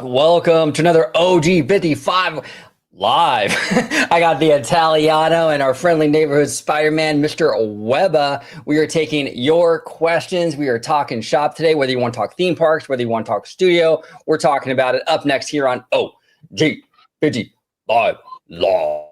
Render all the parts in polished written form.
Welcome to another OG55 live. I got the Italiano and our friendly neighborhood Spider-Man, Mr. Webba. We are taking your questions. We are talking shop today, whether you want to talk theme parks, whether you want to talk studio. We're talking about it up next here on OG55 Live.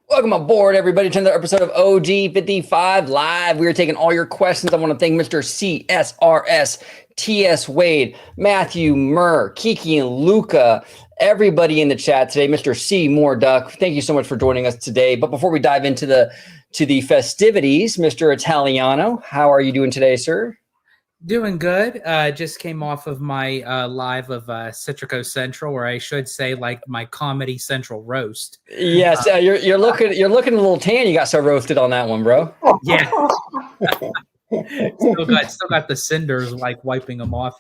Welcome aboard, everybody, to another episode of OG55 Live. We are taking all your questions. I want to thank Mr. CSRS, TS Wade, Matthew Murr, Kiki and Luca, everybody in the chat today. Mr. C. Moore Duck, thank you so much for joining us today. But before we dive into the festivities, Mr. Italiano, how are you doing today, sir? Doing good. Just came off of my live of Citrico Central, or I should say, like my Comedy Central roast. Yes, you're looking a little tan. You got so roasted on that one, bro. Yeah. still got the cinders like wiping them off.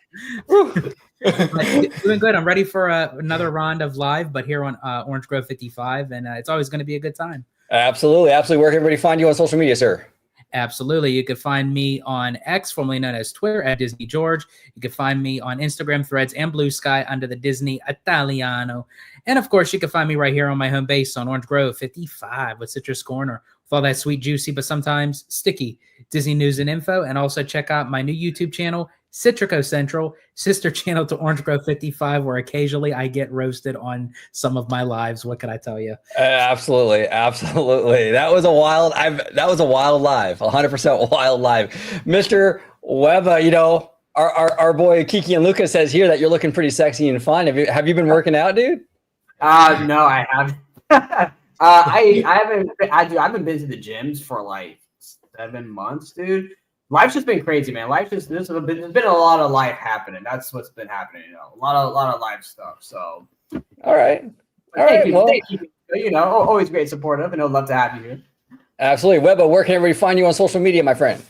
Doing good. I'm ready for another round of live, but here on Orange Grove 55, and it's always going to be a good time. Absolutely. Where can everybody find you on social media, sir? Absolutely. You can find me on X, formerly known as Twitter, at Disney George. You can find me on Instagram, Threads, and Blue Sky under the Disney Italiano. And, of course, you can find me right here on my home base on Orange Grove 55 with Citrus Corner with all that sweet, juicy, but sometimes sticky Disney news and info. And also check out my new YouTube channel, Citrico Central, sister channel to Orange Grove 55, where occasionally I get roasted on some of my lives. What can I tell you? Absolutely. That was a wild live, 100% wild live. Mr. Webba, you know, our boy Kiki and Luca says here that you're looking pretty sexy and fun. Have you been working out, dude? No, I haven't. I haven't. I've been busy the gyms for like 7 months, dude. Life's just been crazy, man. There's been a lot of life happening. That's what's been happening, you know. A lot of life stuff. So, all right. Thank you. You know, always great supportive, and I'd love to have you here. Absolutely, Webba. Where can everybody find you on social media, my friend?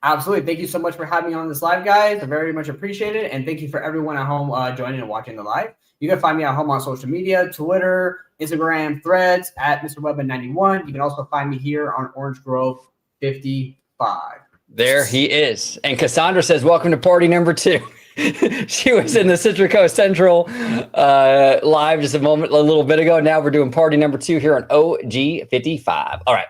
Absolutely. Thank you so much for having me on this live, guys. I very much appreciate it, and thank you for everyone at home joining and watching the live. You can find me at home on social media, Twitter, Instagram, Threads, at Mr. Webba91. You can also find me here on Orange Grove 55. There he is. And Cassandra says, welcome to party number 2. She was in the Citrico Central live just a little bit ago. Now we're doing party number 2 here on OG55. All right.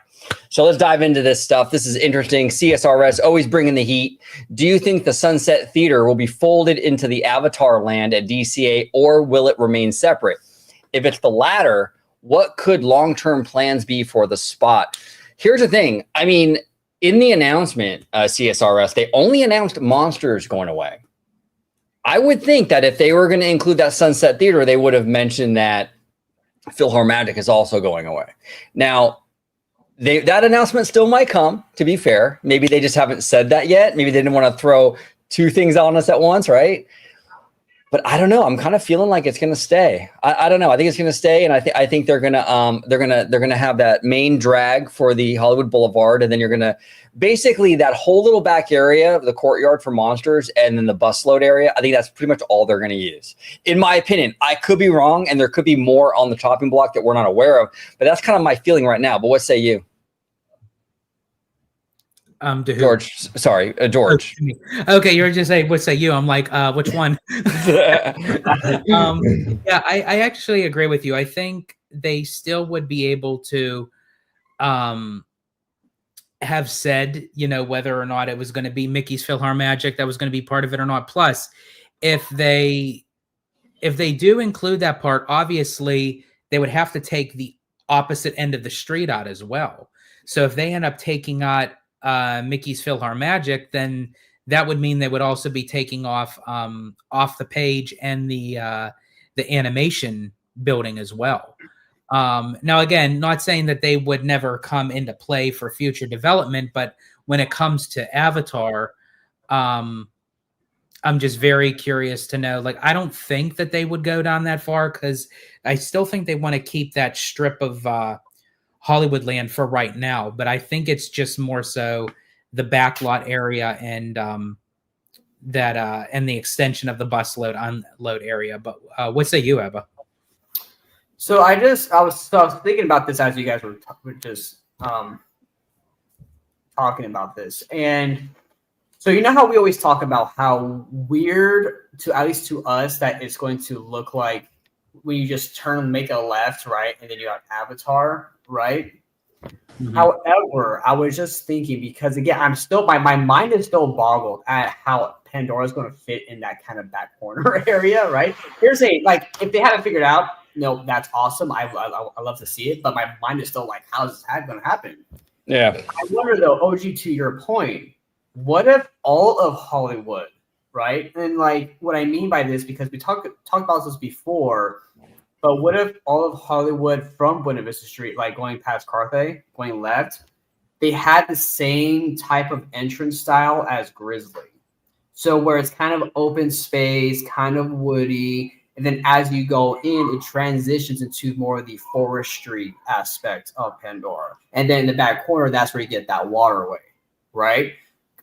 So let's dive into this stuff. This is interesting. CSRS always bringing the heat. Do you think the Sunset Theater will be folded into the Avatar land at DCA, or will it remain separate? If it's the latter, what could long-term plans be for the spot? Here's the thing. I mean, in the announcement, CSRS, they only announced Monsters going away. I would think that if they were going to include that Sunset Theater, they would have mentioned that PhilharMagic is also going away. Now, that announcement still might come, to be fair. Maybe they just haven't said that yet. Maybe they didn't want to throw 2 things on us at once, right? But I don't know. I'm kind of feeling like it's going to stay. I don't know. I think it's going to stay, and I think they're gonna have that main drag for the Hollywood Boulevard, and then you're gonna basically that whole little back area of the courtyard for Monsters, and then the bus load area. I think that's pretty much all they're going to use, in my opinion. I could be wrong, and there could be more on the chopping block that we're not aware of. But that's kind of my feeling right now. But what say you? George, sorry, George. Okay, you were just saying, what say you? I'm like, which one? Yeah, I actually agree with you. I think they still would be able to have said, you know, whether or not it was going to be Mickey's PhilharMagic that was going to be part of it or not. Plus, if they do include that part, obviously they would have to take the opposite end of the street out as well. So if they end up taking out Mickey's PhilharMagic, then that would mean they would also be taking off the page and the animation building as well. Now, again, not saying that they would never come into play for future development, but when it comes to Avatar, I'm just very curious to know. Like, I don't think that they would go down that far because I still think they want to keep that strip of Hollywoodland for right now, but I think it's just more so the backlot area and and the extension of the bus load unload area. But what say you, Webba? So I was thinking about this as you guys were just talking about this, and so you know how we always talk about how weird, to at least to us, that it's going to look like when you just turn, make a left, right, and then you have Avatar, right? Mm-hmm. However, I was just thinking, because again, my mind is still boggled at how Pandora is going to fit in that kind of back corner area, right? Here's if they haven't figured out, no, that's awesome. I love to see it, but my mind is still like, how is that going to happen? Yeah. I wonder though, OG, to your point, what if all of Hollywood, right? And like what I mean by this, because we talked about this before, but what if all of Hollywood from Buena Vista Street, like going past Carthay, going left, they had the same type of entrance style as Grizzly? So where it's kind of open space, kind of woody, and then as you go in, it transitions into more of the forestry aspect of Pandora. And then in the back corner, that's where you get that waterway, right?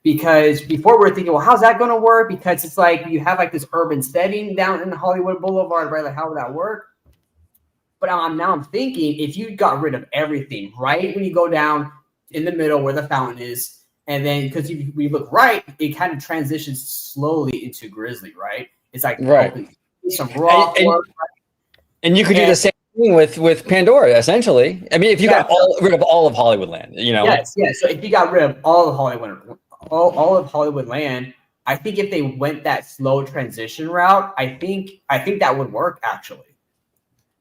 Because before we're thinking, well, how's that going to work? Because it's like you have like this urban setting down in Hollywood Boulevard, right? Like, how would that work? But I'm thinking, if you got rid of everything, right, when you go down in the middle where the fountain is, and then because we look right, it kind of transitions slowly into Grizzly, right? It's like some rock work, and you could do the same thing with Pandora, essentially. I mean, if you got rid of all of Hollywoodland, you know. Yes. So if you got rid of all of Hollywoodland, I think if they went that slow transition route, I think that would work actually.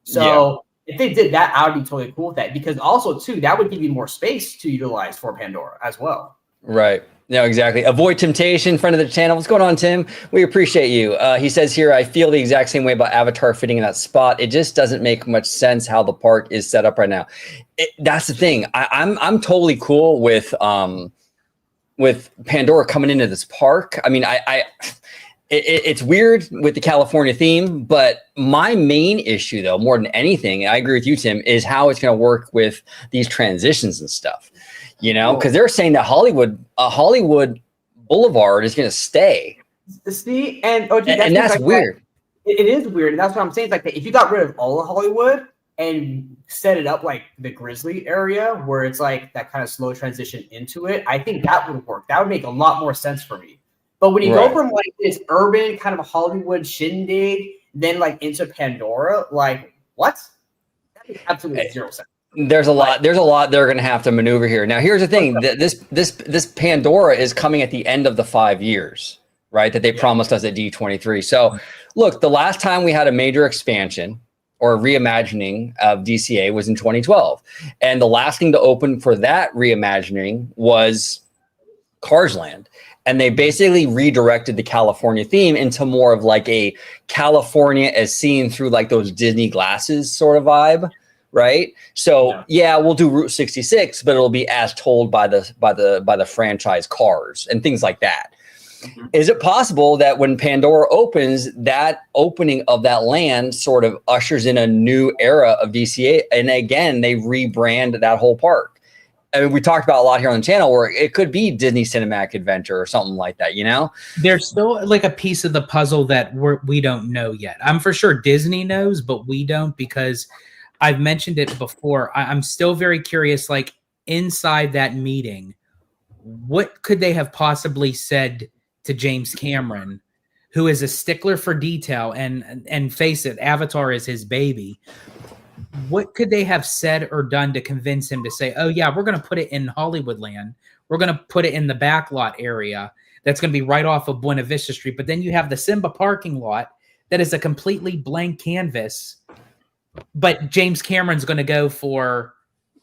So if they did that, I would be totally cool with that, because also too, that would give you more space to utilize for Pandora as well. Right. No, exactly. Avoid Temptation, friend of the channel. What's going on, Tim? We appreciate you. He says here, I feel the exact same way about Avatar fitting in that spot. It just doesn't make much sense how the park is set up right now. That's the thing. I'm totally cool with Pandora coming into this park. I mean, it's weird with the California theme, but my main issue, though, more than anything, and I agree with you, Tim, is how it's going to work with these transitions and stuff. You know, because they're saying that Hollywood Boulevard is going to stay. See, and OG, that's like weird. It is weird, and that's what I'm saying. It's like if you got rid of all of Hollywood and set it up like the Grizzly area, where it's like that kind of slow transition into it, I think that would work. That would make a lot more sense for me. But when you go from like this urban kind of Hollywood shindig, then like into Pandora, like what? That makes absolutely zero sense. There's a lot they're going to have to maneuver here. Now, here's the thing. This Pandora is coming at the end of the 5 years, right? That they promised us at D23. So look, the last time we had a major expansion or reimagining of DCA was in 2012. And the last thing to open for that reimagining was Cars Land. And they basically redirected the California theme into more of like a California as seen through like those Disney glasses sort of vibe. Right. So, we'll do Route 66, but it'll be as told by the franchise Cars and things like that. Mm-hmm. Is it possible that when Pandora opens, that opening of that land sort of ushers in a new era of DCA? And again, they rebrand that whole park. I mean, we talked about a lot here on the channel where it could be Disney Cinematic Adventure or something like that, you know? There's still like a piece of the puzzle that we don't know yet. I'm for sure Disney knows, but we don't, because I've mentioned it before. I'm still very curious, like inside that meeting, what could they have possibly said to James Cameron, who is a stickler for detail, and face it, Avatar is his baby. What could they have said or done to convince him to say, oh yeah, we're going to put it in Hollywoodland. We're going to put it in the backlot area. That's going to be right off of Buena Vista Street. But then you have the Simba parking lot that is a completely blank canvas. But James Cameron's going to go for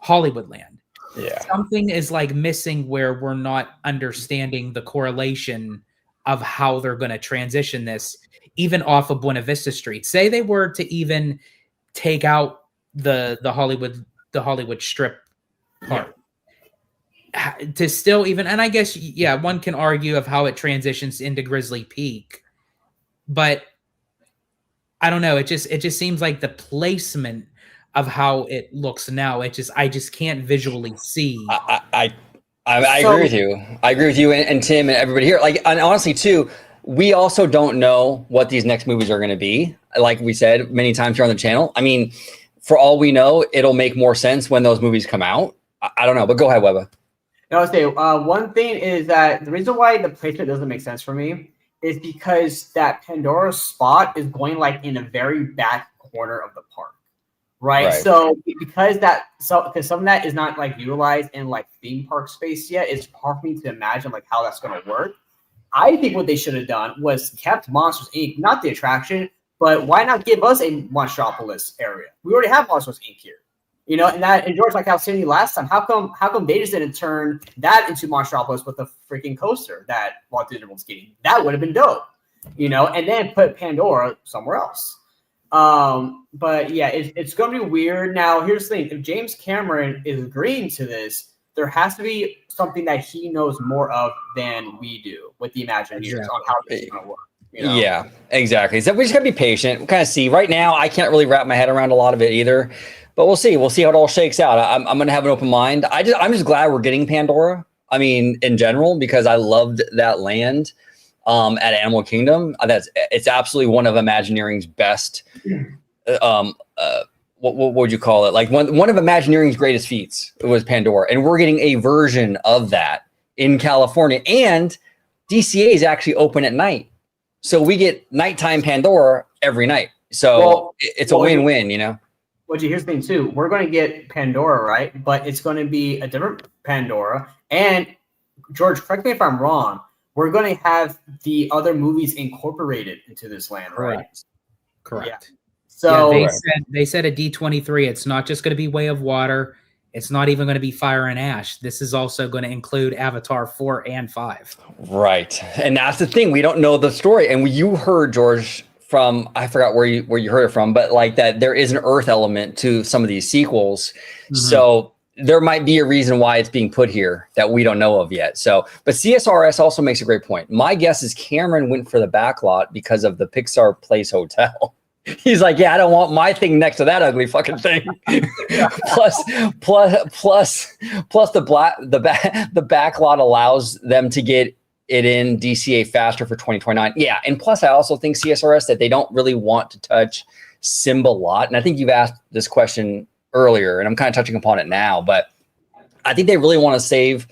Hollywoodland. Yeah. Something is like missing where we're not understanding the correlation of how they're going to transition this, even off of Buena Vista Street. Say they were to even take out the Hollywood strip part. To still even, and I guess, one can argue of how it transitions into Grizzly Peak, but I don't know. It just seems like the placement of how it looks now. I just can't visually see. I agree with you. I agree with you and Tim and everybody here. Like, and honestly, too, we also don't know what these next movies are going to be. Like we said many times here on the channel. I mean, for all we know, it'll make more sense when those movies come out. I don't know, but go ahead, Webba. No, I'll say one thing is that the reason why the placement doesn't make sense for me is because that Pandora spot is going like in a very back corner of the park, right? So because some of that is not like utilized in like theme park space yet, it's hard for me to imagine like how that's going to work. I think what they should have done was kept Monsters Inc., not the attraction, but why not give us a Monstropolis area? We already have Monsters Inc. here. You know, and George, like how Cindy last time, how come they just didn't turn that into Monstropolis with the freaking coaster that Walt Disney was getting? That would have been dope, you know, and then put Pandora somewhere else. But yeah, it's going to be weird. Now, here's the thing. If James Cameron is agreeing to this, there has to be something that he knows more of than we do with the Imagineers on how this is going to work. You know? Yeah, exactly. So we just got to be patient. We'll kind of see. Right now, I can't really wrap my head around a lot of it either. But we'll see. We'll see how it all shakes out. I'm going to have an open mind. I'm just glad we're getting Pandora. I mean, in general, because I loved that land at Animal Kingdom. It's absolutely one of Imagineering's best. What would you call it? Like one of Imagineering's greatest feats was Pandora, and we're getting a version of that in California. And DCA is actually open at night, so we get nighttime Pandora every night. So it's a win-win, you know. Well, here's the thing too. We're going to get Pandora, right? But it's going to be a different Pandora. And George, correct me if I'm wrong. We're going to have the other movies incorporated into this land, right? Correct. Yeah. So they said at D23, it's not just going to be Way of Water. It's not even going to be Fire and Ash. This is also going to include Avatar 4 and 5. Right. And that's the thing. We don't know the story. And you heard, George, from, I forgot where you heard it from, but like that there is an Earth element to some of these sequels. Mm-hmm. So there might be a reason why it's being put here that we don't know of yet. So, but CSRS also makes a great point. My guess is Cameron went for the backlot because of the Pixar Place Hotel. He's like, yeah, I don't want my thing next to that ugly fucking thing. plus the backlot allows them to get it in DCA faster for 2029. Yeah, and plus I also think CSRS that they don't really want to touch Simba lot. And I think you've asked this question earlier, and I'm kind of touching upon it now, but I think they really want to save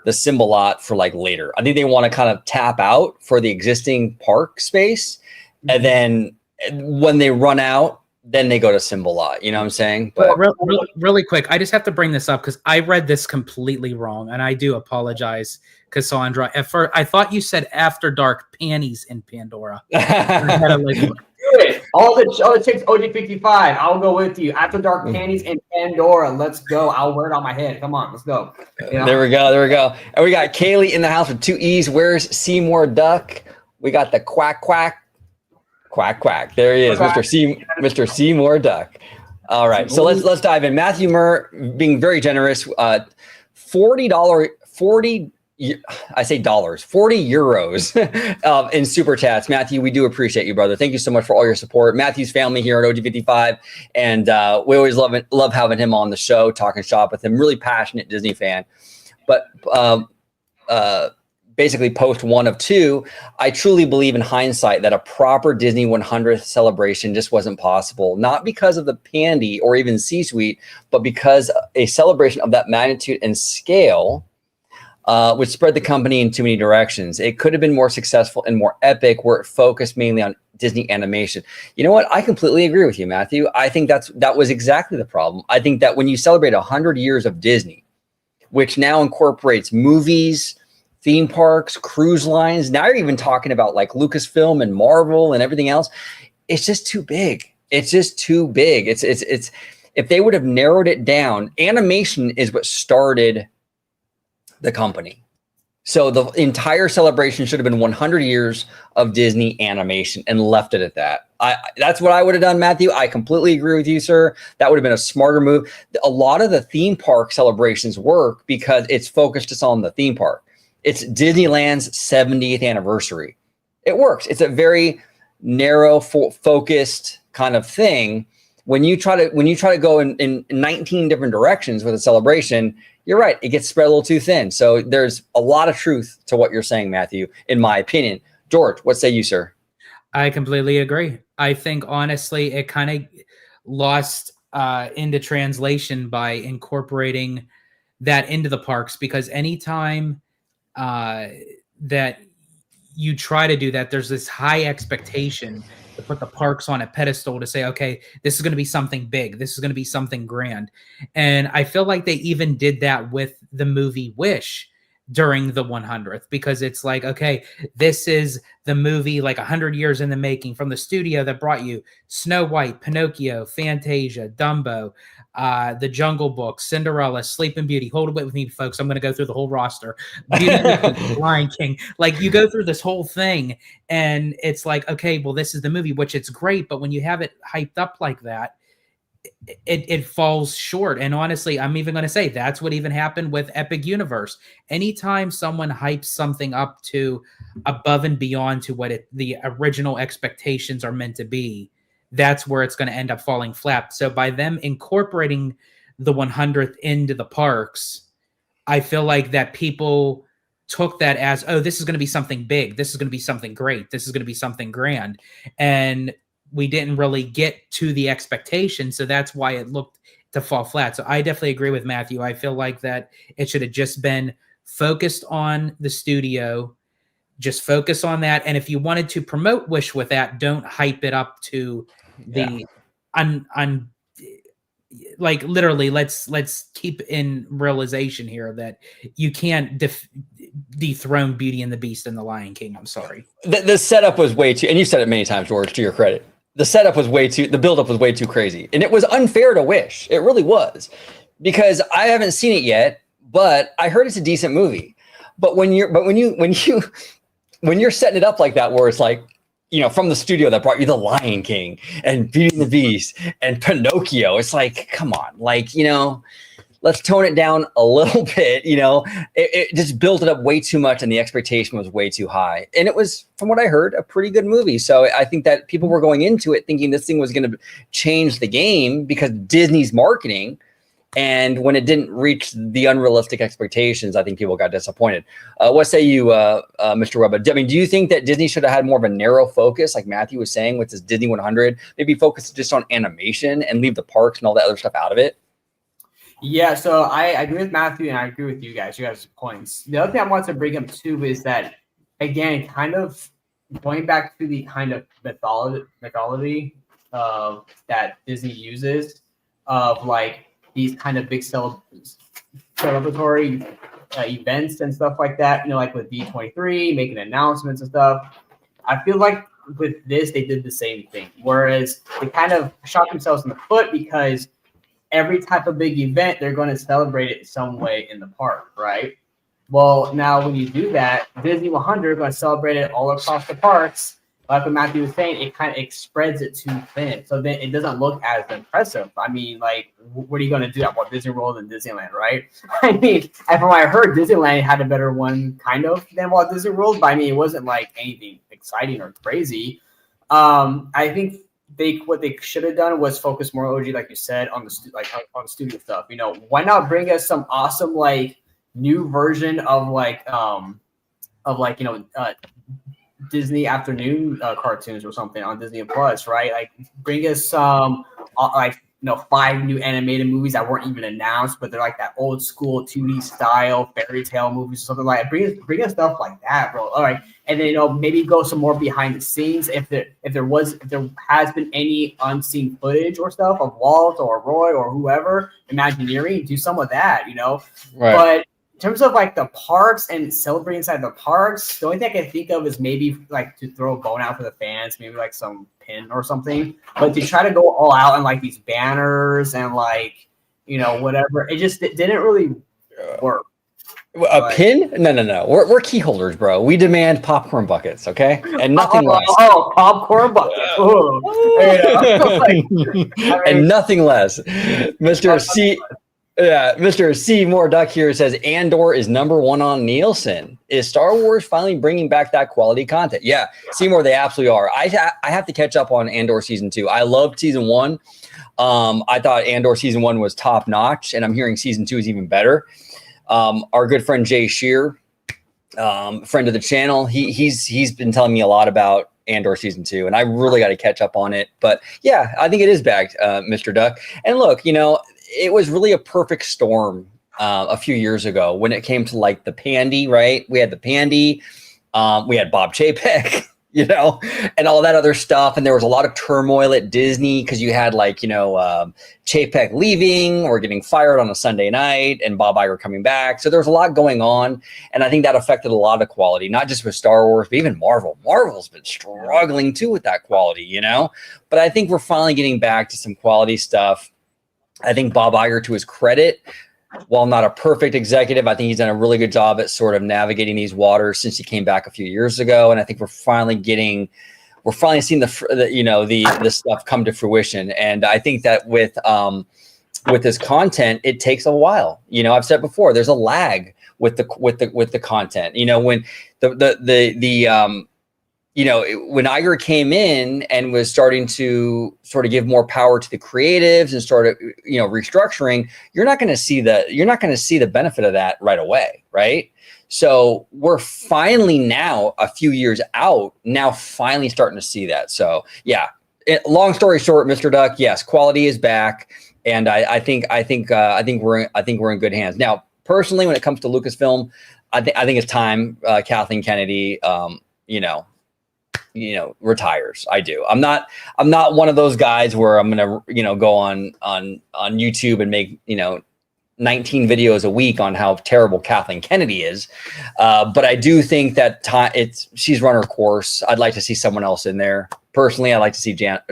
the Simba lot for like later. I think they want to kind of tap out for the existing park space, and then when they run out, then they go to Simba lot. You know what I'm saying? But really quick, I just have to bring this up because I read this completely wrong, and I do apologize, Cassandra. At first, I thought you said After Dark panties in Pandora. All the chicks, OG55. I'll go with you. After Dark panties in Pandora. Let's go. I'll wear it on my head. Come on, let's go. You know? There we go. And we got Kaylee in the house with 2 E's. Where's Seymour Duck? We got the quack. There he is, Mr. Seymour Duck. All right, so let's dive in. Matthew Murr being very generous. $40 euros in super chats. Matthew, we do appreciate you, brother. Thank you so much for all your support. Matthew's family here at OG55, and we always love having him on the show, talking shop with him. Really passionate Disney fan, but basically post 1 of 2, I truly believe in hindsight that a proper Disney 100th celebration just wasn't possible, not because of the Pandy or even C-Suite, but because a celebration of that magnitude and scale would spread the company in too many directions. It could have been more successful and more epic where it focused mainly on Disney animation. You know what? I completely agree with you, Matthew. I think that was exactly the problem. I think that when you celebrate 100 years of Disney, which now incorporates movies, theme parks, cruise lines. Now you're even talking about like Lucasfilm and Marvel and everything else. It's just too big. It's if they would have narrowed it down, animation is what started the company. So the entire celebration should have been 100 years of Disney animation and left it at that. That's what I would have done, Matthew. I completely agree with you, sir. That would have been a smarter move. A lot of the theme park celebrations work because it's focused just on the theme park. It's Disneyland's 70th anniversary. It works. It's a very narrow, focused kind of thing. when you try to go in 19 different directions with a celebration, you're right, it gets spread a little too thin. So there's a lot of truth to what you're saying, Matthew, in my opinion. George, what say you, sir? I completely agree. I think honestly, it kind of lost into translation by incorporating that into the parks, because anytime that you try to do that, there's this high expectation to put the parks on a pedestal to say, okay, this is going to be something big. This is going to be something grand. And I feel like they even did that with the movie Wish during the 100th, because it's like, okay, this is the movie like 100 years in the making, from the studio that brought you Snow White, Pinocchio, Fantasia, Dumbo, The Jungle Book, Cinderella, Sleeping Beauty. Hold it with me, folks. I'm going to go through the whole roster. Beauty and the Beast, Lion King. Like, you go through this whole thing, and it's like, okay, well, this is the movie, which it's great, but when you have it hyped up like that, it falls short. And honestly, I'm even going to say that's what even happened with Epic Universe. Anytime someone hypes something up to above and beyond to what the original expectations are meant to be, that's where it's going to end up falling flat. So by them incorporating the 100th into the parks, I feel like that people took that as, oh, this is going to be something big. This is going to be something great. This is going to be something grand. And we didn't really get to the expectation. So that's why it looked to fall flat. So I definitely agree with Matthew. I feel like that it should have just been focused on the studio, just focus on that. And if you wanted to promote Wish with that, don't hype it up to the like, literally, let's keep in realization here that you can't dethrone Beauty and the Beast and the Lion King. I'm sorry. The setup was way too, and you've said it many times, George, to your credit. The setup was the buildup was way too crazy. And it was unfair to Wish. It really was. Because I haven't seen it yet, but I heard it's a decent movie. But when you're setting it up like that, where it's like, you know, from the studio that brought you The Lion King and Beauty and the Beast and Pinocchio, it's like, come on, like, you know, let's tone it down a little bit. You know, it just built it up way too much, and the expectation was way too high. And it was, from what I heard, a pretty good movie. So I think that people were going into it thinking this thing was going to change the game because Disney's marketing. And when it didn't reach the unrealistic expectations, I think people got disappointed. What say you, Mr. Webba? I mean, do you think that Disney should have had more of a narrow focus, like Matthew was saying, with this Disney 100? Maybe focus just on animation and leave the parks and all that other stuff out of it? Yeah, so I agree with Matthew, and I agree with you guys' points. The other thing I want to bring up, too, is that, again, kind of going back to the kind of mythology that Disney uses of, like, these kind of big celebratory events and stuff like that, you know, like with D23, making announcements and stuff. I feel like with this, they did the same thing, whereas they kind of shot themselves in the foot because every type of big event, they're going to celebrate it some way in the park, right? Well, now when you do that, Disney 100 is going to celebrate it all across the parks. Like what Matthew was saying, it spreads it too thin, so then it doesn't look as impressive. I mean, like, what are you going to do at Walt Disney World and Disneyland, right? I mean, and from what I heard, Disneyland had a better one, kind of, than Walt Disney World, but I mean, it wasn't like anything exciting or crazy. I think what they should have done was focus more, OG, like you said, on the studio stuff. You know, why not bring us some awesome like new version of Disney afternoon cartoons or something on Disney Plus, right? Like, bring us some 5 new animated movies that weren't even announced, but they're like that old school 2D style fairy tale movies or something like that. Bring us stuff like that, bro. All right, and then maybe go some more behind the scenes if there has been any unseen footage or stuff of Walt or Roy or whoever, Imagineering, do some of that, Right. But in terms of like the parks and celebrating inside the parks, the only thing I can think of is maybe like to throw a bone out for the fans, maybe like some pin or something. But to try to go all out and like these banners and like, whatever, it didn't really work. Pin? No. We're key holders, bro. We demand popcorn buckets, okay? And nothing less. Oh, popcorn buckets. And nothing less. Mr. C. Yeah, Mr. Seymour Duck here says Andor is #1 on Nielsen. Is Star Wars finally bringing back that quality content? Yeah, Seymour, they absolutely are. I have to catch up on Andor season 2. I loved season 1. I thought Andor season 1 was top notch, and I'm hearing season 2 is even better. Our good friend Jay Shear, friend of the channel, he's been telling me a lot about Andor season 2, and I really got to catch up on it. But yeah, I think it is back, Mr. Duck. And look, you know, it was really a perfect storm a few years ago when it came to like the Pandy, right? We had the Pandy, we had Bob Chapek, you know, and all that other stuff. And there was a lot of turmoil at Disney because you had like, you know, Chapek leaving or getting fired on a Sunday night and Bob Iger coming back. So there was a lot going on. And I think that affected a lot of quality, not just with Star Wars, but even Marvel. Marvel's been struggling too with that quality, you know, but I think we're finally getting back to some quality stuff. I think Bob Iger, to his credit, while not a perfect executive, I think he's done a really good job at sort of navigating these waters since he came back a few years ago. And I think we're finally seeing the stuff come to fruition. And I think that with this content, it takes a while. You know, I've said before, there's a lag with the content. You know, when when Iger came in and was starting to sort of give more power to the creatives and started, you know, restructuring, you're not going to see the benefit of that right away, right? So we're finally now a few years out, now finally starting to see that. So yeah, long story short, Mr. Duck, yes, quality is back, and I think we're in good hands now. Personally, when it comes to Lucasfilm, I think it's time Kathleen Kennedy, retires. I do. I'm not one of those guys where I'm gonna, you know, go on YouTube and make, you know, 19 videos a week on how terrible Kathleen Kennedy is. But I do think that she's run her course. I'd like to see someone else in there. Personally, I'd like to see John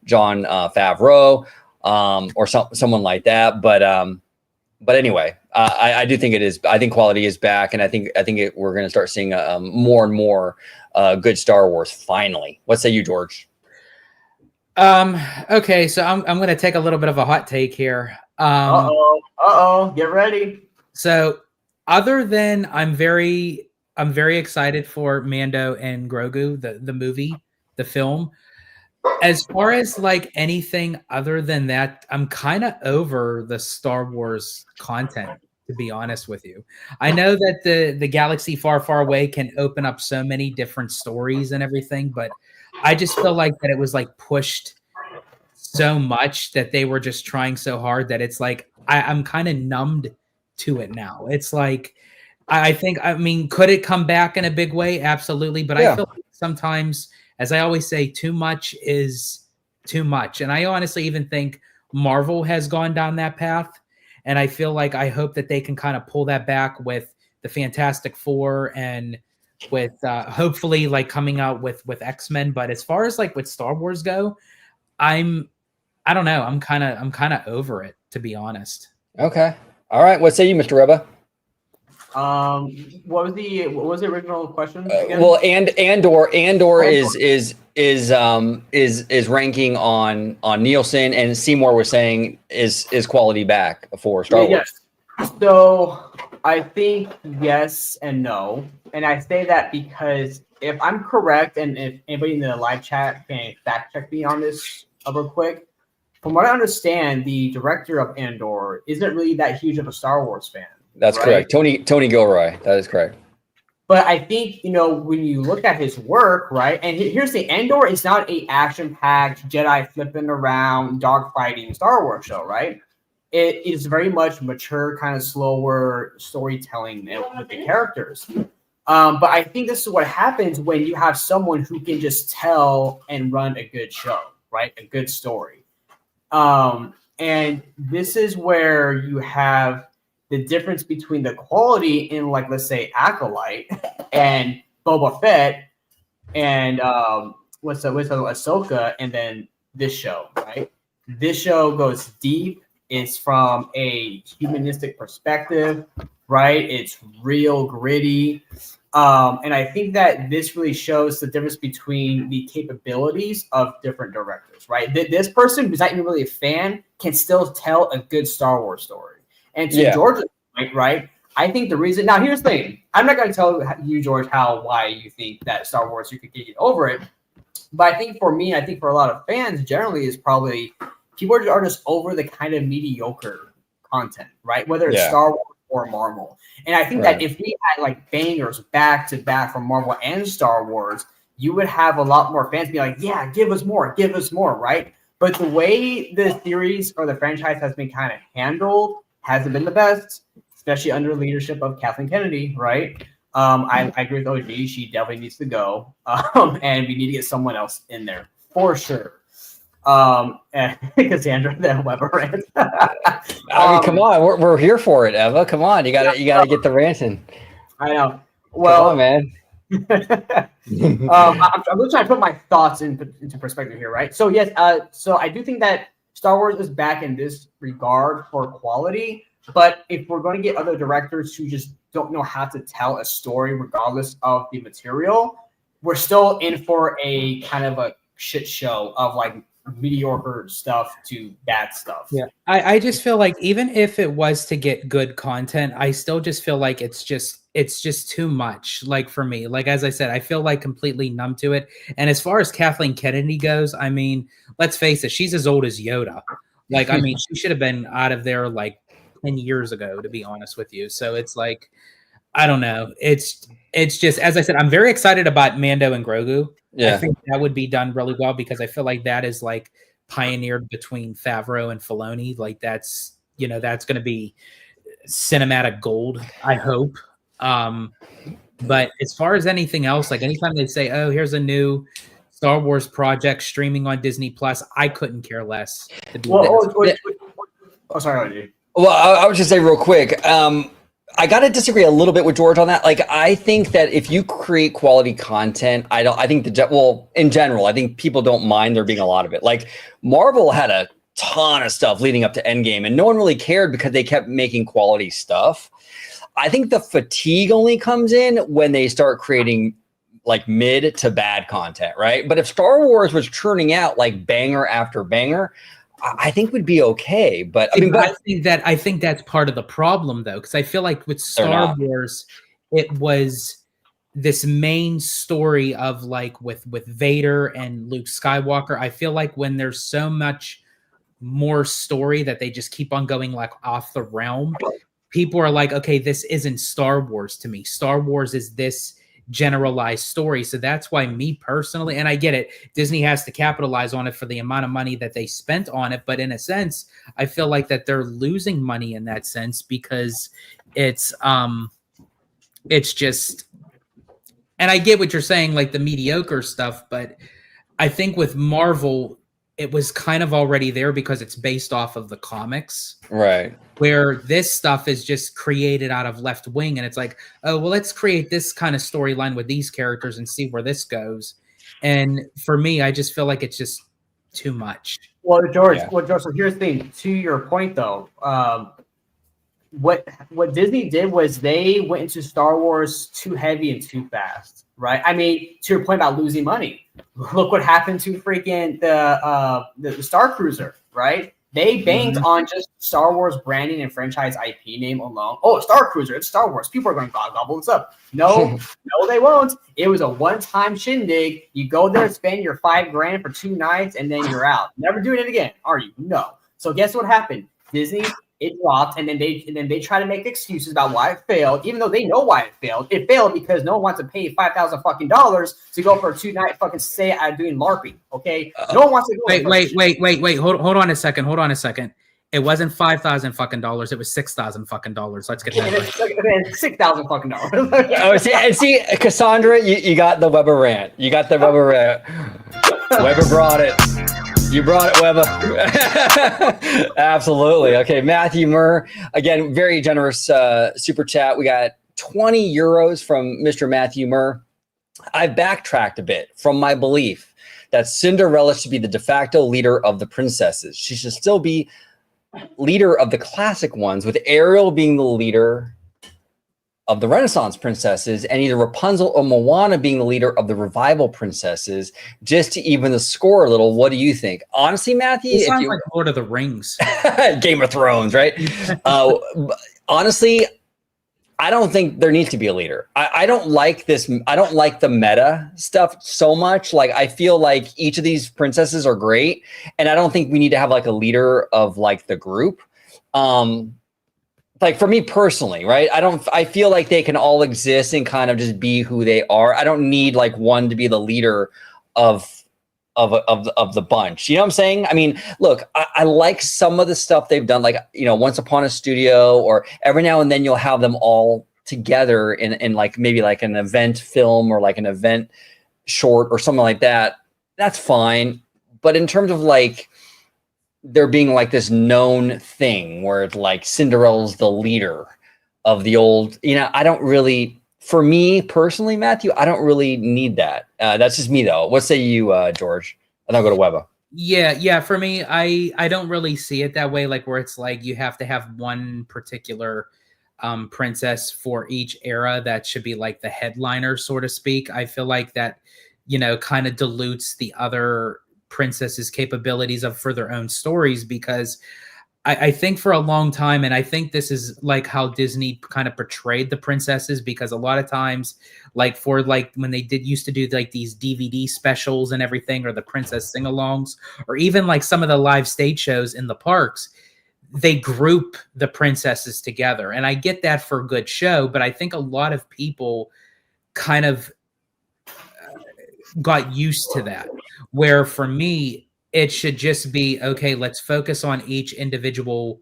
Favreau or someone like that. But anyway, I do think it is. I think quality is back, and I think we're going to start seeing more and more good Star Wars finally. What say you, George? Okay, so I'm going to take a little bit of a hot take here. Get ready. So, other than I'm very excited for Mando and Grogu, the movie, the film. As far as like anything other than that, I'm kind of over the Star Wars content, to be honest with you. I know that the galaxy far, far away can open up so many different stories and everything, but I just feel like that it was like pushed so much that they were just trying so hard that it's like I'm kind of numbed to it now. It's like I mean, could it come back in a big way? Absolutely, but yeah. I feel like sometimes, as I always say, too much is too much. And I honestly even think Marvel has gone down that path. And I feel like I hope that they can kind of pull that back with the Fantastic Four and with hopefully like coming out with X-Men. But as far as like with Star Wars go, I don't know. I'm kind of over it, to be honest. Okay. All right. What say you, Mr. Webba? What was the original question again? Well, Andor is ranking on Nielsen, and Seymour was saying is quality back for Star Wars. Yes. So I think yes and no, and I say that because if I'm correct, and if anybody in the live chat can fact check me on this real quick, from what I understand, the director of Andor isn't really that huge of a Star Wars fan. That's correct. Tony Gilroy. That is correct. But I think, you know, when you look at his work, right, and here's the Andor is not a action-packed Jedi flipping around, dogfighting Star Wars show, right? It is very much mature, kind of slower storytelling with the characters. But I think this is what happens when you have someone who can just tell and run a good show, right? A good story. And this is where you have the difference between the quality in, like, let's say, Acolyte and Boba Fett and what's Ahsoka, and then this show, right? This show goes deep. It's from a humanistic perspective, right? It's real gritty. And I think that this really shows the difference between the capabilities of different directors, right? This person who's not even really a fan can still tell a good Star Wars story. And to George's point, right? I think the reason, now here's the thing. I'm not going to tell you, George, why you think that Star Wars, you could get over it. But I think for me, I think for a lot of fans generally is probably people are just over the kind of mediocre content, right? Whether it's Star Wars or Marvel. And I think that if we had like bangers back to back from Marvel and Star Wars, you would have a lot more fans be like, yeah, give us more, right? But the way the series or the franchise has been kind of handled hasn't been the best, especially under the leadership of Kathleen Kennedy, right? I agree with OG. She definitely needs to go. And we need to get someone else in there for sure. And Cassandra, the Webba rant. I mean, come on, we're here for it, Eva. Come on, you gotta get the ranting. I know. Well, come on, man. I'm just trying to put my thoughts into perspective here, right? So yes, so I do think that Star Wars is back in this regard for quality. But if we're going to get other directors who just don't know how to tell a story, regardless of the material, we're still in for a kind of a shit show of like mediocre stuff to bad stuff. Yeah, I just feel like even if it was to get good content, I still just feel like it's just too much. Like for me, like as I said, I feel like completely numb to it. And as far as Kathleen Kennedy goes, I mean, let's face it, she's as old as Yoda. Like, I mean, she should have been out of there like 10 years ago, to be honest with you. So it's like, I don't know. It's just, as I said, I'm very excited about Mando and Grogu. Yeah. I think that would be done really well because I feel like that is like pioneered between Favreau and Filoni. Like that's going to be cinematic gold, I hope. But as far as anything else, like anytime they say, oh, here's a new Star Wars project streaming on Disney Plus, I couldn't care less. Sorry. Well, I would just say real quick, I got to disagree a little bit with George on that. Like, I think that if you create quality content, in general, I think people don't mind there being a lot of it. Like, Marvel had a ton of stuff leading up to Endgame, and no one really cared because they kept making quality stuff. I think the fatigue only comes in when they start creating like mid to bad content, right? But if Star Wars was churning out like banger after banger, I think we'd be okay. But I think that's part of the problem though, because I feel like with Star Wars, it was this main story of like with Vader and Luke Skywalker. I feel like when there's so much more story that they just keep on going like off the realm, people are like, okay, this isn't Star Wars to me. Star Wars is this generalized story. So that's why me personally, and I get it, Disney has to capitalize on it for the amount of money that they spent on it. But in a sense, I feel like that they're losing money in that sense because it's just, and I get what you're saying, like the mediocre stuff, but I think with Marvel, it was kind of already there because it's based off of the comics. Right. Where this stuff is just created out of left wing. And it's like, oh, well, let's create this kind of storyline with these characters and see where this goes. And for me, I just feel like it's just too much. Well, George, so here's the thing. To your point, though, what Disney did was they went into Star Wars too heavy and too fast, right? I mean, to your point about losing money, look what happened to freaking the Star Cruiser, right? They banked on just Star Wars branding and franchise IP name alone. Oh, Star Cruiser, it's Star Wars. People are going to gobble this up. No, they won't. It was a one-time shindig. You go there, spend your $5,000 for 2 nights, and then you're out. Never doing it again, are you? No. So guess what happened? Disney, it dropped, and then they try to make excuses about why it failed, even though they know why it failed. It failed because no one wants to pay $5,000 fucking dollars to go for a 2-night fucking stay at doing LARPing. Okay, no one wants to go. Wait. Hold on a second. It wasn't $5,000 fucking dollars. It was $6,000 fucking dollars. Let's get that right. $6,000 fucking dollars. See, Cassandra, you got the Webba rant. Webba brought it. You brought it, Webba. Absolutely. Okay, Matthew Murr, again, very generous super chat. We got 20 euros from Mr. Matthew Murr. I've backtracked a bit from my belief that Cinderella should be the de facto leader of the princesses. She should still be leader of the classic ones, with Ariel being the leader of the Renaissance princesses, and either Rapunzel or Moana being the leader of the revival princesses, just to even the score a little. What do you think? Honestly, Matthew, it sounds like Lord of the Rings. Game of Thrones, right? Honestly, I don't think there needs to be a leader. I don't like this. I don't like the meta stuff so much. Like, I feel like each of these princesses are great, and I don't think we need to have like a leader of like the group. Like for me personally, right? I feel like they can all exist and kind of just be who they are. I don't need like one to be the leader of the bunch. You know what I'm saying? I mean, look, I like some of the stuff they've done, like, you know, Once Upon a Studio, or every now and then you'll have them all together in like maybe like an event film or like an event short or something like that. That's fine. But in terms of like there being like this known thing where it's like Cinderella's the leader of the old, you know, I don't really, for me personally, Matthew, I don't really need that. That's just me though. What say you, George? And I'll go to Webba. Yeah. For me, I don't really see it that way. Like where it's like you have to have one particular princess for each era that should be like the headliner, so to speak. I feel like that, you know, kind of dilutes the other princesses' capabilities for their own stories, because I think for a long time, and I think this is like how Disney kind of portrayed the princesses, because a lot of times, like for like when they used to do like these DVD specials and everything, or the princess sing-alongs, or even like some of the live stage shows in the parks, they group the princesses together. And I get that for a good show, but I think a lot of people kind of got used to that, where for me, it should just be, okay, let's focus on each individual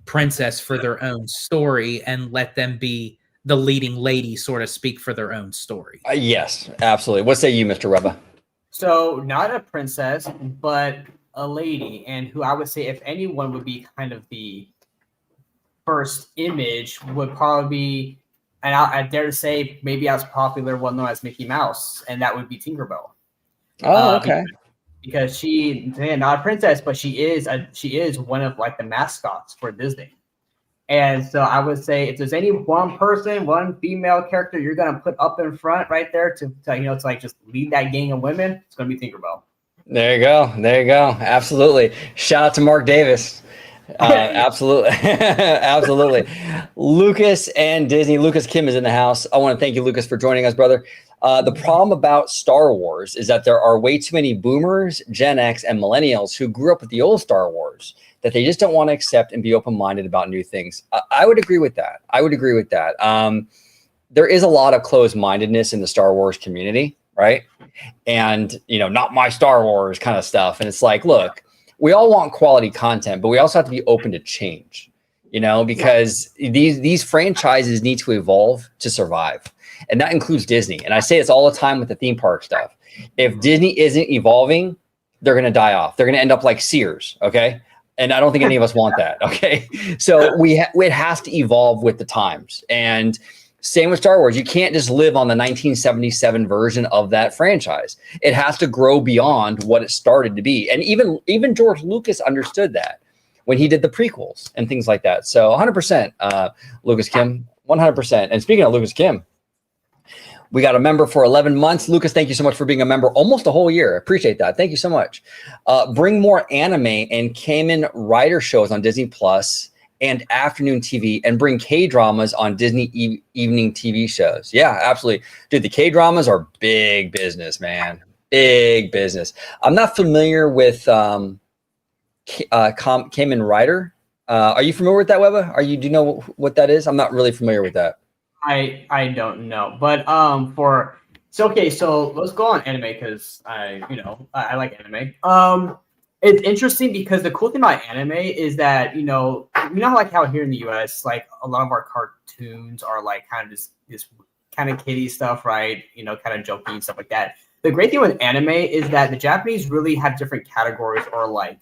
princess for their own story and let them be the leading lady, so to speak, for their own story. Yes, absolutely. What say you, Mr. Webba? So not a princess, but a lady, and who I would say, if anyone would be kind of the first image, would probably be, and I dare to say, maybe as popular, well known as Mickey Mouse, and that would be Tinkerbell. Oh, okay. Because she, not a princess, but she is one of like the mascots for Disney. And so I would say, if there's any one person, one female character you're gonna put up in front right there to you know, to like just lead that gang of women, it's gonna be Tinkerbell. There you go. There you go. Absolutely. Shout out to Mark Davis. Absolutely. Absolutely. Lucas and Disney. Lucas Kim is in the house. I want to thank you, Lucas, for joining us, brother. The problem about Star Wars is that there are way too many boomers, Gen X, and millennials who grew up with the old Star Wars that they just don't want to accept and be open-minded about new things. I would agree with that. There is a lot of closed-mindedness in the Star Wars community, right? And, you know, not my Star Wars kind of stuff. And it's like, look, we all want quality content, but we also have to be open to change, you know, because these franchises need to evolve to survive. And that includes Disney. And I say this all the time with the theme park stuff. If Disney isn't evolving, they're going to die off. They're going to end up like Sears. Okay. And I don't think any of us want that. Okay. So it has to evolve with the times. And same with Star Wars. You can't just live on the 1977 version of that franchise. It has to grow beyond what it started to be. And even George Lucas understood that when he did the prequels and things like that. So 100%, Lucas Kim, 100%. And speaking of Lucas Kim, we got a member for 11 months. Lucas, thank you so much for being a member almost a whole year. Appreciate that. Thank you so much. Bring more anime and Kamen Rider shows on Disney Plus and afternoon TV, and bring K-dramas on Disney evening TV shows. Yeah, absolutely. Dude, the K-dramas are big business, man. Big business. I'm not familiar with Kamen Rider. Are you familiar with that, Webba? Do you know what that is? I'm not really familiar with that. I don't know, but so let's go on anime, because I like anime. It's interesting because the cool thing about anime is that you know like how here in the US, like a lot of our cartoons are like kind of this kind of kiddie stuff, right? You know, kind of jokey and stuff like that. The great thing with anime is that the Japanese really have different categories or like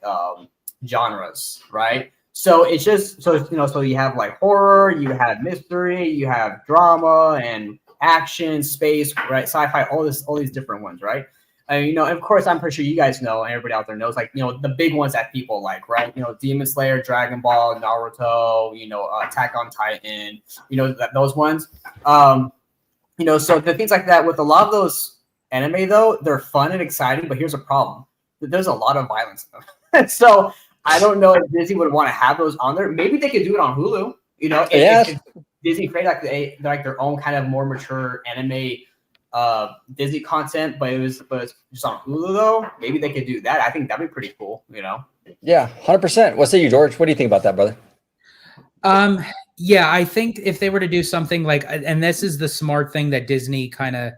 genres, right? So it's just so you have like horror, you have mystery, you have drama and action, space, right? Sci-fi, all these different ones, right? And of course, I'm pretty sure you guys know, and everybody out there knows, like the big ones that people like, right? Demon Slayer, Dragon Ball, Naruto, Attack on Titan, those ones. So the things like that with a lot of those anime, though, they're fun and exciting, but here's a problem: there's a lot of violence in them. So I don't know if Disney would want to have those on there. Maybe they could do it on Hulu. If Disney create like their own kind of more mature anime Disney content, but it's just on Hulu though. Maybe they could do that. I think that'd be pretty cool, you know? Yeah, 100%. What say you, George? What do you think about that, brother? Yeah, I think if they were to do something like, and this is the smart thing that Disney kind of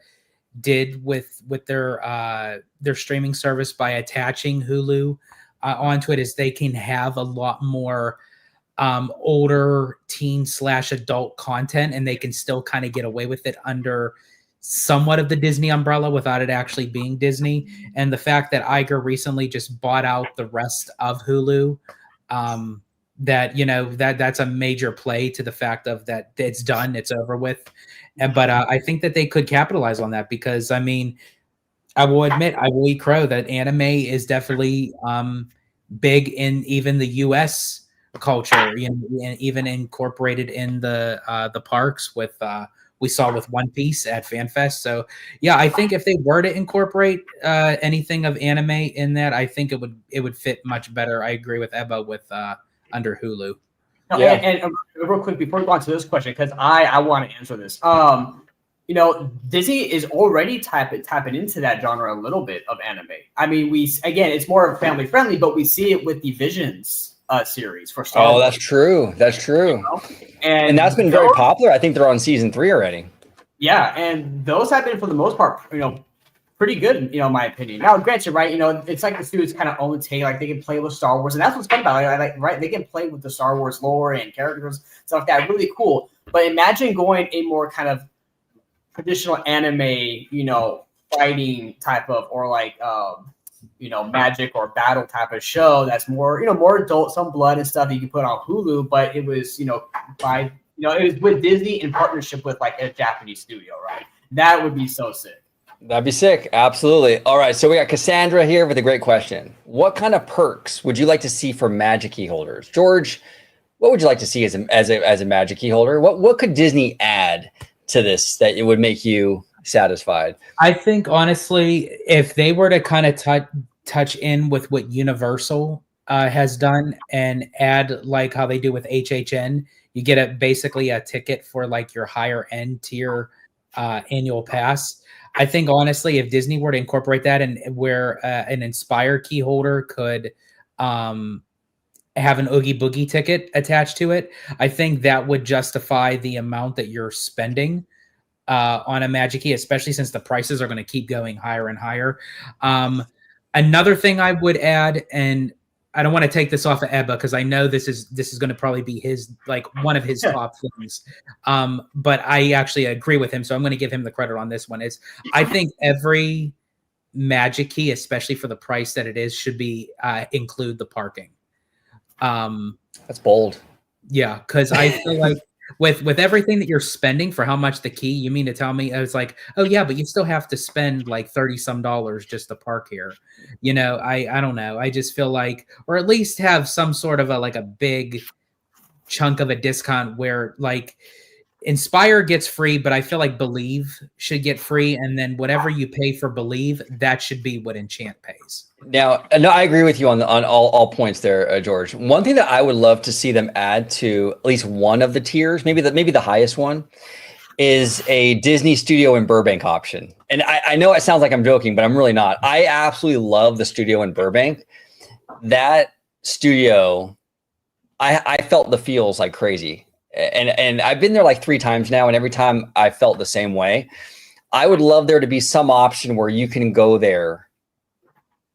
did with their streaming service by attaching Hulu onto it, is they can have a lot more older teen/adult content, and they can still kind of get away with it under somewhat of the Disney umbrella without it actually being Disney. And the fact that Iger recently just bought out the rest of Hulu, that, you know, that's a major play to the fact of that it's done, it's over with. But I think that they could capitalize on that, because I mean, I will admit, I will eat crow that anime is definitely big in even the U.S. culture, you know, and even incorporated in the parks with we saw with One Piece at FanFest. So yeah, I think if they were to incorporate anything of anime in that, I think it would fit much better. I agree with Ebba with under Hulu. Yeah. And real quick before we go on to this question, because I want to answer this. You know, Disney is already tapping into that genre a little bit of anime. I mean, it's more family friendly, but we see it with the Visions series for Star Wars. Oh, that's true. That's true. You know? And that's been very popular. I think they're on season 3 already. Yeah, and those have been for the most part, you know, pretty good, you know, in my opinion. Now, granted, right, you know, it's like the students kind of own take, like they can play with Star Wars, and that's what's fun about it, like, right? They can play with the Star Wars lore and characters, stuff like that. Really cool. But imagine going a more kind of traditional anime, you know, fighting type of, or like, you know, magic or battle type of show that's more, you know, more adult, some blood and stuff that you can put on Hulu, but it was, you know, it was with Disney in partnership with like a Japanese studio, right? That would be so sick. That'd be sick. Absolutely. All right. So we got Cassandra here with a great question. What kind of perks would you like to see for Magic Key holders? George, what would you like to see as a Magic Key holder? What could Disney add to this that it would make you satisfied? I think honestly, if they were to kind of touch in with what Universal has done and add like how they do with HHN, you get basically a ticket for like your higher end tier annual pass. I think honestly, if Disney were to incorporate that, and where an Inspire key holder could have an Oogie Boogie ticket attached to it, I think that would justify the amount that you're spending on a Magic Key, especially since the prices are going to keep going higher and higher. Another thing I would add, and I don't want to take this off of Ebba because I know this is going to probably be his, like, one of his top things. But I actually agree with him, so I'm going to give him the credit on this one. Is I think every Magic Key, especially for the price that it is, should be include the parking. That's bold. Yeah, because I feel like with everything that you're spending for how much the key, you mean to tell me it's like, oh yeah, but you still have to spend like $30-some just to park here. You know, I don't know. I just feel like, or at least have some sort of a big chunk of a discount where like Inspire gets free, but I feel like Believe should get free, and then whatever you pay for Believe, that should be what Enchant pays. Now, no, I agree with you on all points there, George. One thing that I would love to see them add to at least one of the tiers, maybe the highest one, is a Disney Studio in Burbank option. And I know it sounds like I'm joking, but I'm really not. I absolutely love the studio in Burbank. That studio, I felt the feels like crazy. And I've been there like 3 times now, and every time I felt the same way. I would love there to be some option where you can go there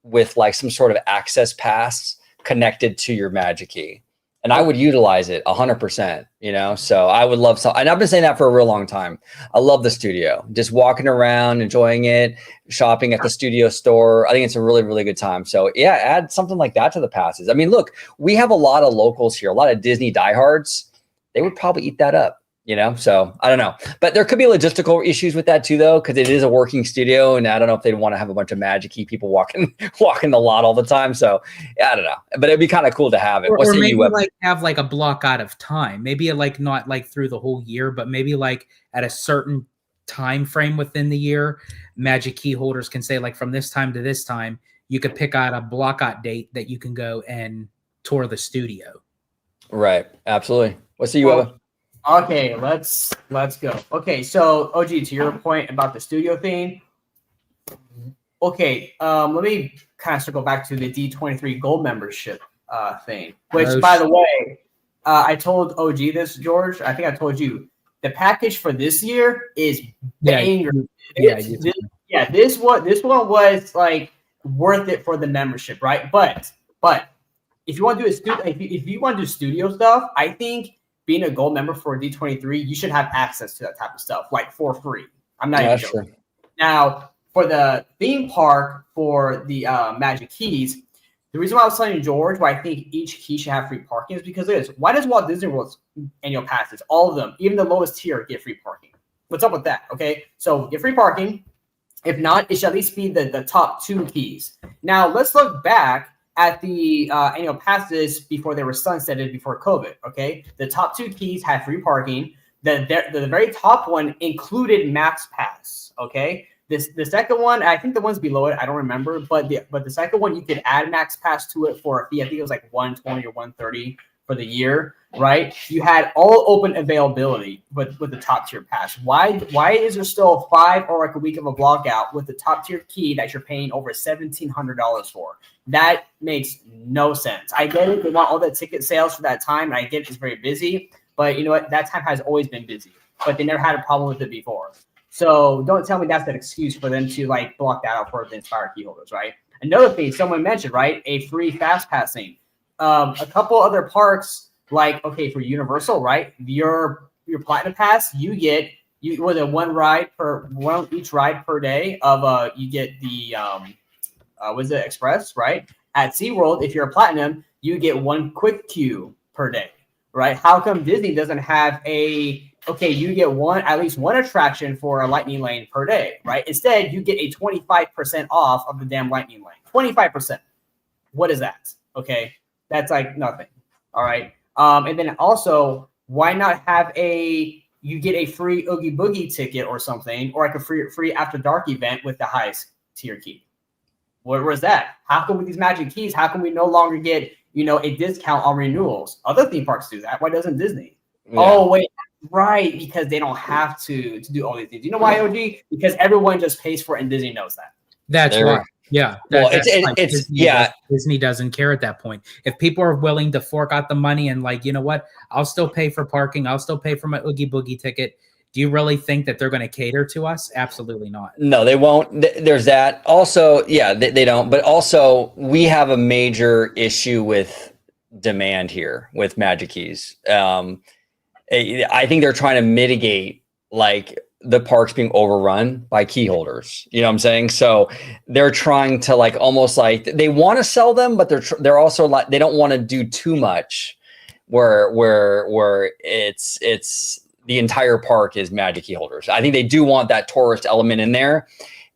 with like some sort of access pass connected to your Magic Key. And I would utilize it 100%, you know? So I would love and I've been saying that for a real long time. I love the studio, just walking around, enjoying it, shopping at the studio store. I think it's a really, really good time. So yeah, add something like that to the passes. I mean, look, we have a lot of locals here, a lot of Disney diehards. They would probably eat that up, you know? So I don't know, but there could be logistical issues with that too, though, because it is a working studio, and I don't know if they'd want to have a bunch of Magic Key people walking the lot all the time. So yeah, I don't know, but it'd be kind of cool to have it. Or maybe like have like a block out of time, maybe like not like through the whole year, but maybe like at a certain time frame within the year, Magic Key holders can say like from this time to this time, you could pick out a block out date that you can go and tour the studio. Right. Absolutely. What's the Webba? Okay, let's go. Okay, so OG, to your point about the studio thing. Okay, let me kind of circle back to the D23 Gold membership thing. Which, by the way, I told OG this, George. I think I told you the package for this year is banger. This one was like worth it for the membership, right? But if you want to do if you want to do studio stuff, I think being a gold member for D23, you should have access to that type of stuff, like for free. I'm not even joking. Sure. Now, for the theme park for the Magic Keys, the reason why I was telling you, George, why I think each key should have free parking is because it is. Why does Walt Disney World's annual passes, all of them, even the lowest tier, get free parking? What's up with that? Okay, so get free parking. If not, it should at least be the top 2 keys. Now, let's look back at the annual passes before they were sunsetted before COVID, okay? The top 2 keys had free parking. The very top one included Max Pass, okay? The second one, I think the ones below it, I don't remember, but the second one, you could add Max Pass to it for a fee. I think it was like $120 or $130 for the year, right? You had all open availability with the top tier pass. Why is there still 5 or like a week of a block out with the top tier key that you're paying over $1,700 for? That makes no sense. I get it. They want all the ticket sales for that time, and I get it's very busy, but you know what? That time has always been busy, but they never had a problem with it before. So don't tell me that's an excuse for them to like block that out for the Inspire key holders, right? Another thing someone mentioned, right? A free fast passing. A couple other parks, like okay, for Universal, right? Your Platinum Pass, you get with a each ride per day of you get the was it Express, right? At SeaWorld, if you're a Platinum, you get 1 quick queue per day, right? How come Disney doesn't have you get at least one attraction for a lightning lane per day, right? Instead, you get a 25% off of the damn lightning lane. 25%. What is that? Okay. That's like nothing. All right. And then also, why not have you get a free Oogie Boogie ticket or something, or like a free After Dark event with the highest tier key? Where's that? How come with these Magic Keys, how come we no longer get, a discount on renewals? Other theme parks do that. Why doesn't Disney? Yeah. Oh, wait. Right, because they don't have to do all these things. You know why, OG? Because everyone just pays for it, and Disney knows that. That's right. Yeah. Disney doesn't care at that point. If people are willing to fork out the money and like, you know what, I'll still pay for parking. I'll still pay for my Oogie Boogie ticket. Do you really think that they're going to cater to us? Absolutely not. No, they won't. There's that. Also, yeah, they don't. But also, we have a major issue with demand here with Magic Keys. I think they're trying to mitigate like the parks being overrun by key holders. You know what I'm saying? So they're trying to like almost like they want to sell them, but they're also like they don't want to do too much where it's the entire park is Magic key holders. I think they do want that tourist element in there,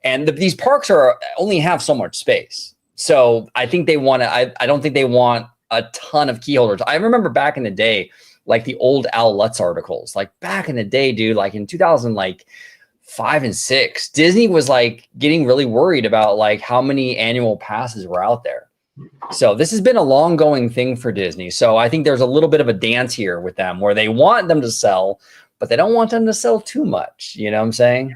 and these parks only have so much space. So I think they want to. I don't think they want a ton of key holders. I remember back in the day, like the old Al Lutz articles, like back in the day, dude, like in 2005 and 6, Disney was like getting really worried about like how many annual passes were out there. So this has been a long going thing for Disney. So I think there's a little bit of a dance here with them where they want them to sell, but they don't want them to sell too much. You know what I'm saying?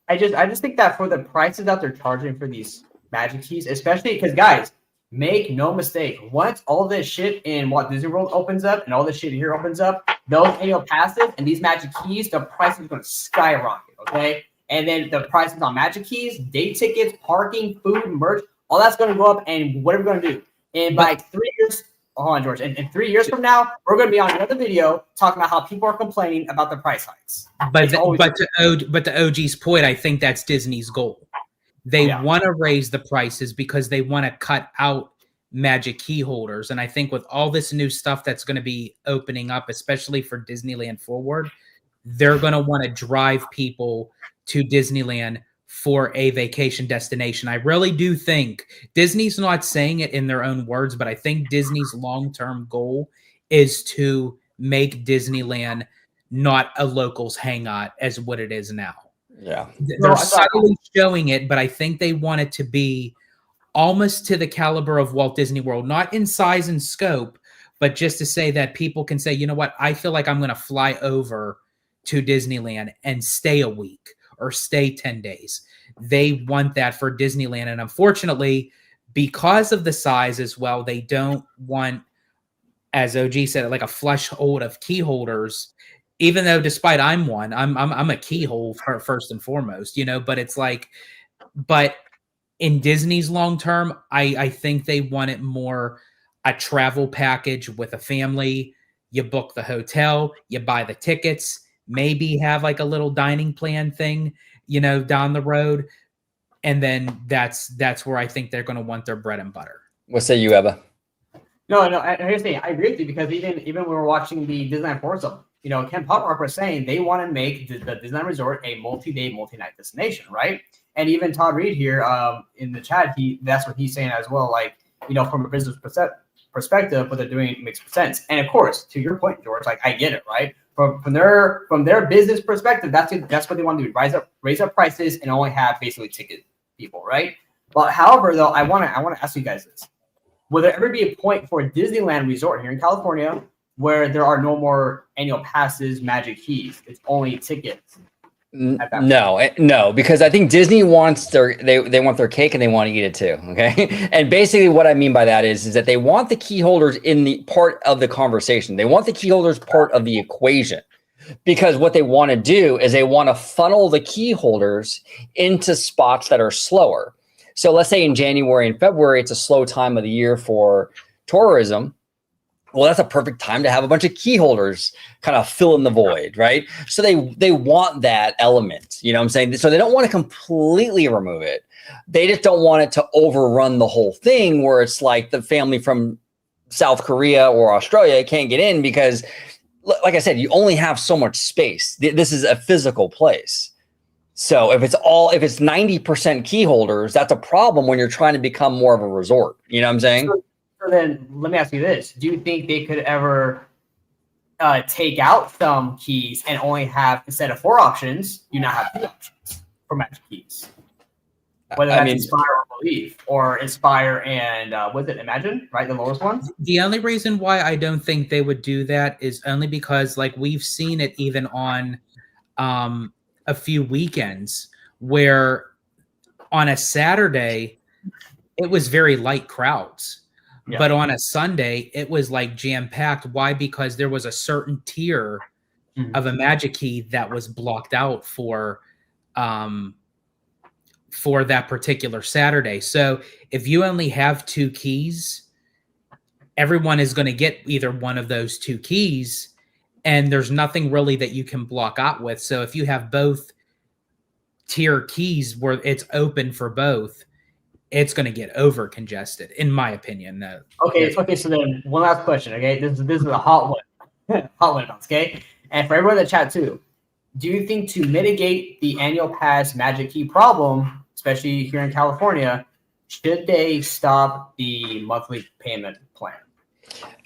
I just think that for the prices that they're charging for these Magic Keys, especially because guys, make no mistake, once all this shit in Walt Disney World opens up and all this shit here opens up, those annual passes and these Magic Keys, the price is going to skyrocket, okay? And then the prices on Magic Keys, day tickets, parking, food, merch, all that's going to go up. And what are we going to do? In like 3 years, hold on, George. In 3 years from now, we're going to be on another video talking about how people are complaining about the price hikes. But to OG's point, I think that's Disney's goal. They want to raise the prices because they want to cut out Magic key holders. And I think with all this new stuff that's going to be opening up, especially for Disneyland Forward, they're going to want to drive people to Disneyland for a vacation destination. I really do think Disney's not saying it in their own words, but I think Disney's long-term goal is to make Disneyland not a locals hangout as what it is now. Yeah, they're subtly showing it, but I think they want it to be almost to the caliber of Walt Disney World, not in size and scope, but just to say that people can say, you know what, I feel like I'm going to fly over to Disneyland and stay a week or stay 10 days. They want that for Disneyland. And unfortunately, because of the size as well, they don't want, as OG said, like a flush hold of key holders, even though despite I'm one, I'm a keyhole first and foremost, you know, but it's like, but in Disney's long term, I think they want it more a travel package with a family. You book the hotel, you buy the tickets, maybe have like a little dining plan thing, you know, down the road. And then that's where I think they're going to want their bread and butter. What say you, Webba? No, here's the thing. I agree with you because even when we were watching the Disneyland Forza, you know, Ken Potrock was saying they want to make the Disneyland Resort a multi-day, multi-night destination, right? And even Todd Reed here in the chat, that's what he's saying as well. Like, you know, from a business perspective, what they're doing makes sense. And of course, to your point, George, like I get it, right? From their business perspective, that's what they want to do: raise up prices and only have basically ticket people, right? But however, though, I want to ask you guys this: will there ever be a point for a Disneyland resort here in California where there are no more annual passes, magic keys? It's only tickets. No, because I think Disney wants they want their cake and they want to eat it too. Okay. And basically what I mean by that is that they want the key holders in the part of the conversation. They want the key holders part of the equation, because what they want to do is they want to funnel the key holders into spots that are slower. So let's say in January and February, it's a slow time of the year for tourism. Well, that's a perfect time to have a bunch of key holders kind of fill in the void, right? So they want that element, you know what I'm saying? So they don't want to completely remove it. They just don't want it to overrun the whole thing where it's like the family from South Korea or Australia can't get in because, like I said, you only have so much space. This is a physical place. So if it's 90% key holders, that's a problem when you're trying to become more of a resort. You know what I'm saying? So then let me ask you this. Do you think they could ever take out some keys and only have, instead of 4 options, you now have 3 options for magic keys? Whether that's Inspire or Believe, or Inspire and, was it Imagine, right? The lowest ones? The only reason why I don't think they would do that is only because, like, we've seen it even on a few weekends where on a Saturday, it was very light crowds. Yeah. But on a Sunday, it was like jam-packed. Why? Because there was a certain tier of a magic key that was blocked out for that particular Saturday. So if you only have 2 keys, everyone is going to get either one of those 2 keys, and there's nothing really that you can block out with. So if you have both tier keys where it's open for both, it's going to get over congested, in my opinion. Okay. So then one last question. Okay, this is a hot one, okay. And for everyone in the chat too, do you think to mitigate the annual pass magic key problem, especially here in California, should they stop the monthly payment plan?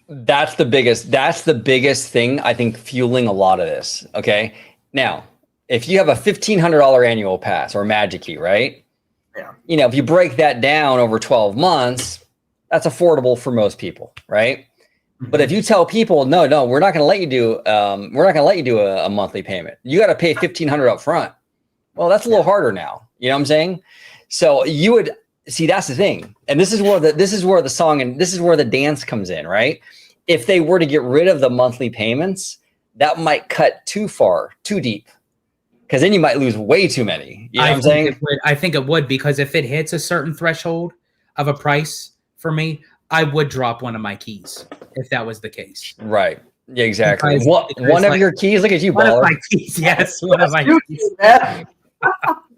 That's the biggest thing I think fueling a lot of this. Okay, now if you have a $1,500 annual pass or magic key, right? Yeah. You know, if you break that down over 12 months, that's affordable for most people, right? Mm-hmm. But if you tell people, no, we're not going to let you do, a monthly payment. You got to pay $1,500 up front. Well, that's a little harder now. You know what I'm saying? So you would see, that's the thing, and this is where the song and this is where the dance comes in, right? If they were to get rid of the monthly payments, that might cut too deep. Because then you might lose way too many. You know what I'm saying? I think it would, because if it hits a certain threshold of a price for me, I would drop one of my keys if that was the case. Right. Yeah, exactly. Because one of your keys. Look at you, one baller. Of my keys. Yes, one of my keys.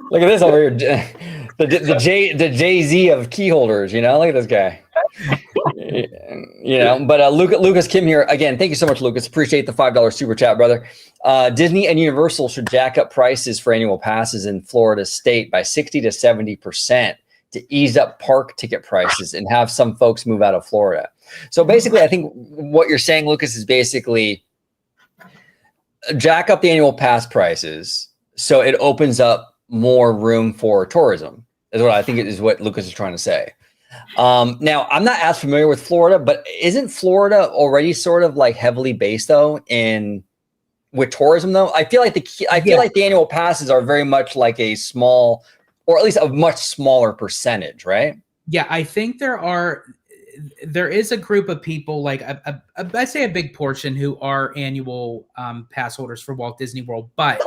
Look at this over here. The Jay-Z of key holders. You know, look at this guy. You know, but Lucas Kim here again. Thank you so much, Lucas. Appreciate the $5 super chat, brother. Disney and Universal should jack up prices for annual passes in Florida state by 60 to 70% to ease up park ticket prices and have some folks move out of Florida. So basically, I think what you're saying, Lucas, is basically jack up the annual pass prices so it opens up more room for tourism. Is what I think is what Lucas is trying to say. Now I'm not as familiar with Florida, but isn't Florida already sort of like heavily based though with tourism though? I feel like the annual passes are very much like a small, or at least a much smaller percentage, right? Yeah, I think there is a group of people, like I'd say a big portion, who are annual pass holders for Walt Disney World, but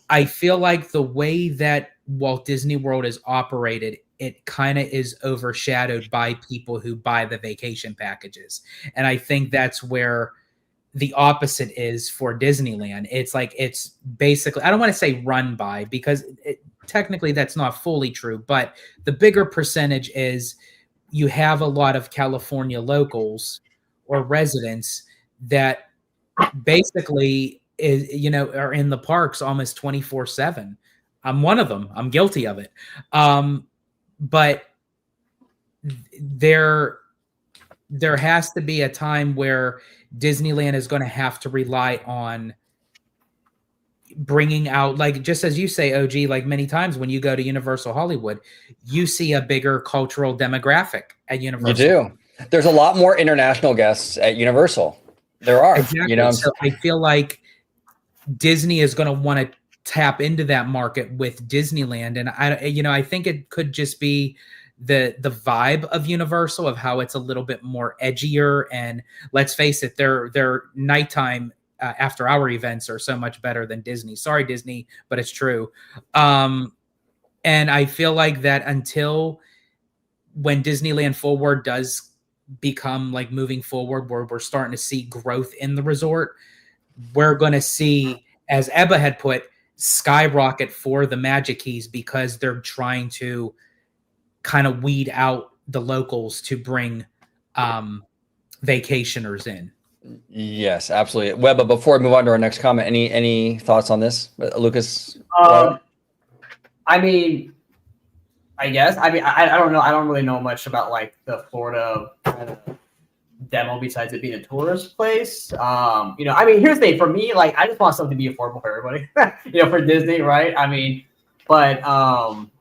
I feel like the way that Walt Disney World is operated, it kind of is overshadowed by people who buy the vacation packages. And I think that's where the opposite is for Disneyland. It's like, it's basically, I don't want to say run by, because technically that's not fully true, but the bigger percentage is you have a lot of California locals or residents that basically are in the parks almost 24/7. I'm one of them. I'm guilty of it. But there has to be a time where Disneyland is going to have to rely on bringing out, like, just as you say, OG, like many times when you go to Universal Hollywood, you see a bigger cultural demographic at Universal. You do. There's a lot more international guests at Universal. There are. Exactly. So I feel like Disney is going to want to tap into that market with Disneyland, and I think it could just be the vibe of Universal, of how it's a little bit more edgier, and let's face it, their nighttime after hour events are so much better than Disney. Sorry, Disney, but it's true. And I feel like that until when Disneyland Forward does become like moving forward, where we're starting to see growth in the resort, we're going to see, as Ebba had put, skyrocket for the Magic Keys, because they're trying to kind of weed out the locals to bring vacationers in. Yes, absolutely. Webba, before we move on to our next comment, any thoughts on this, Lucas? I mean, I guess. I mean, I don't know. I don't really know much about like the Florida kind of demo besides it being a tourist place. I mean, here's the thing for me. Like, I just want something to be affordable for everybody. For Disney, right? I mean, but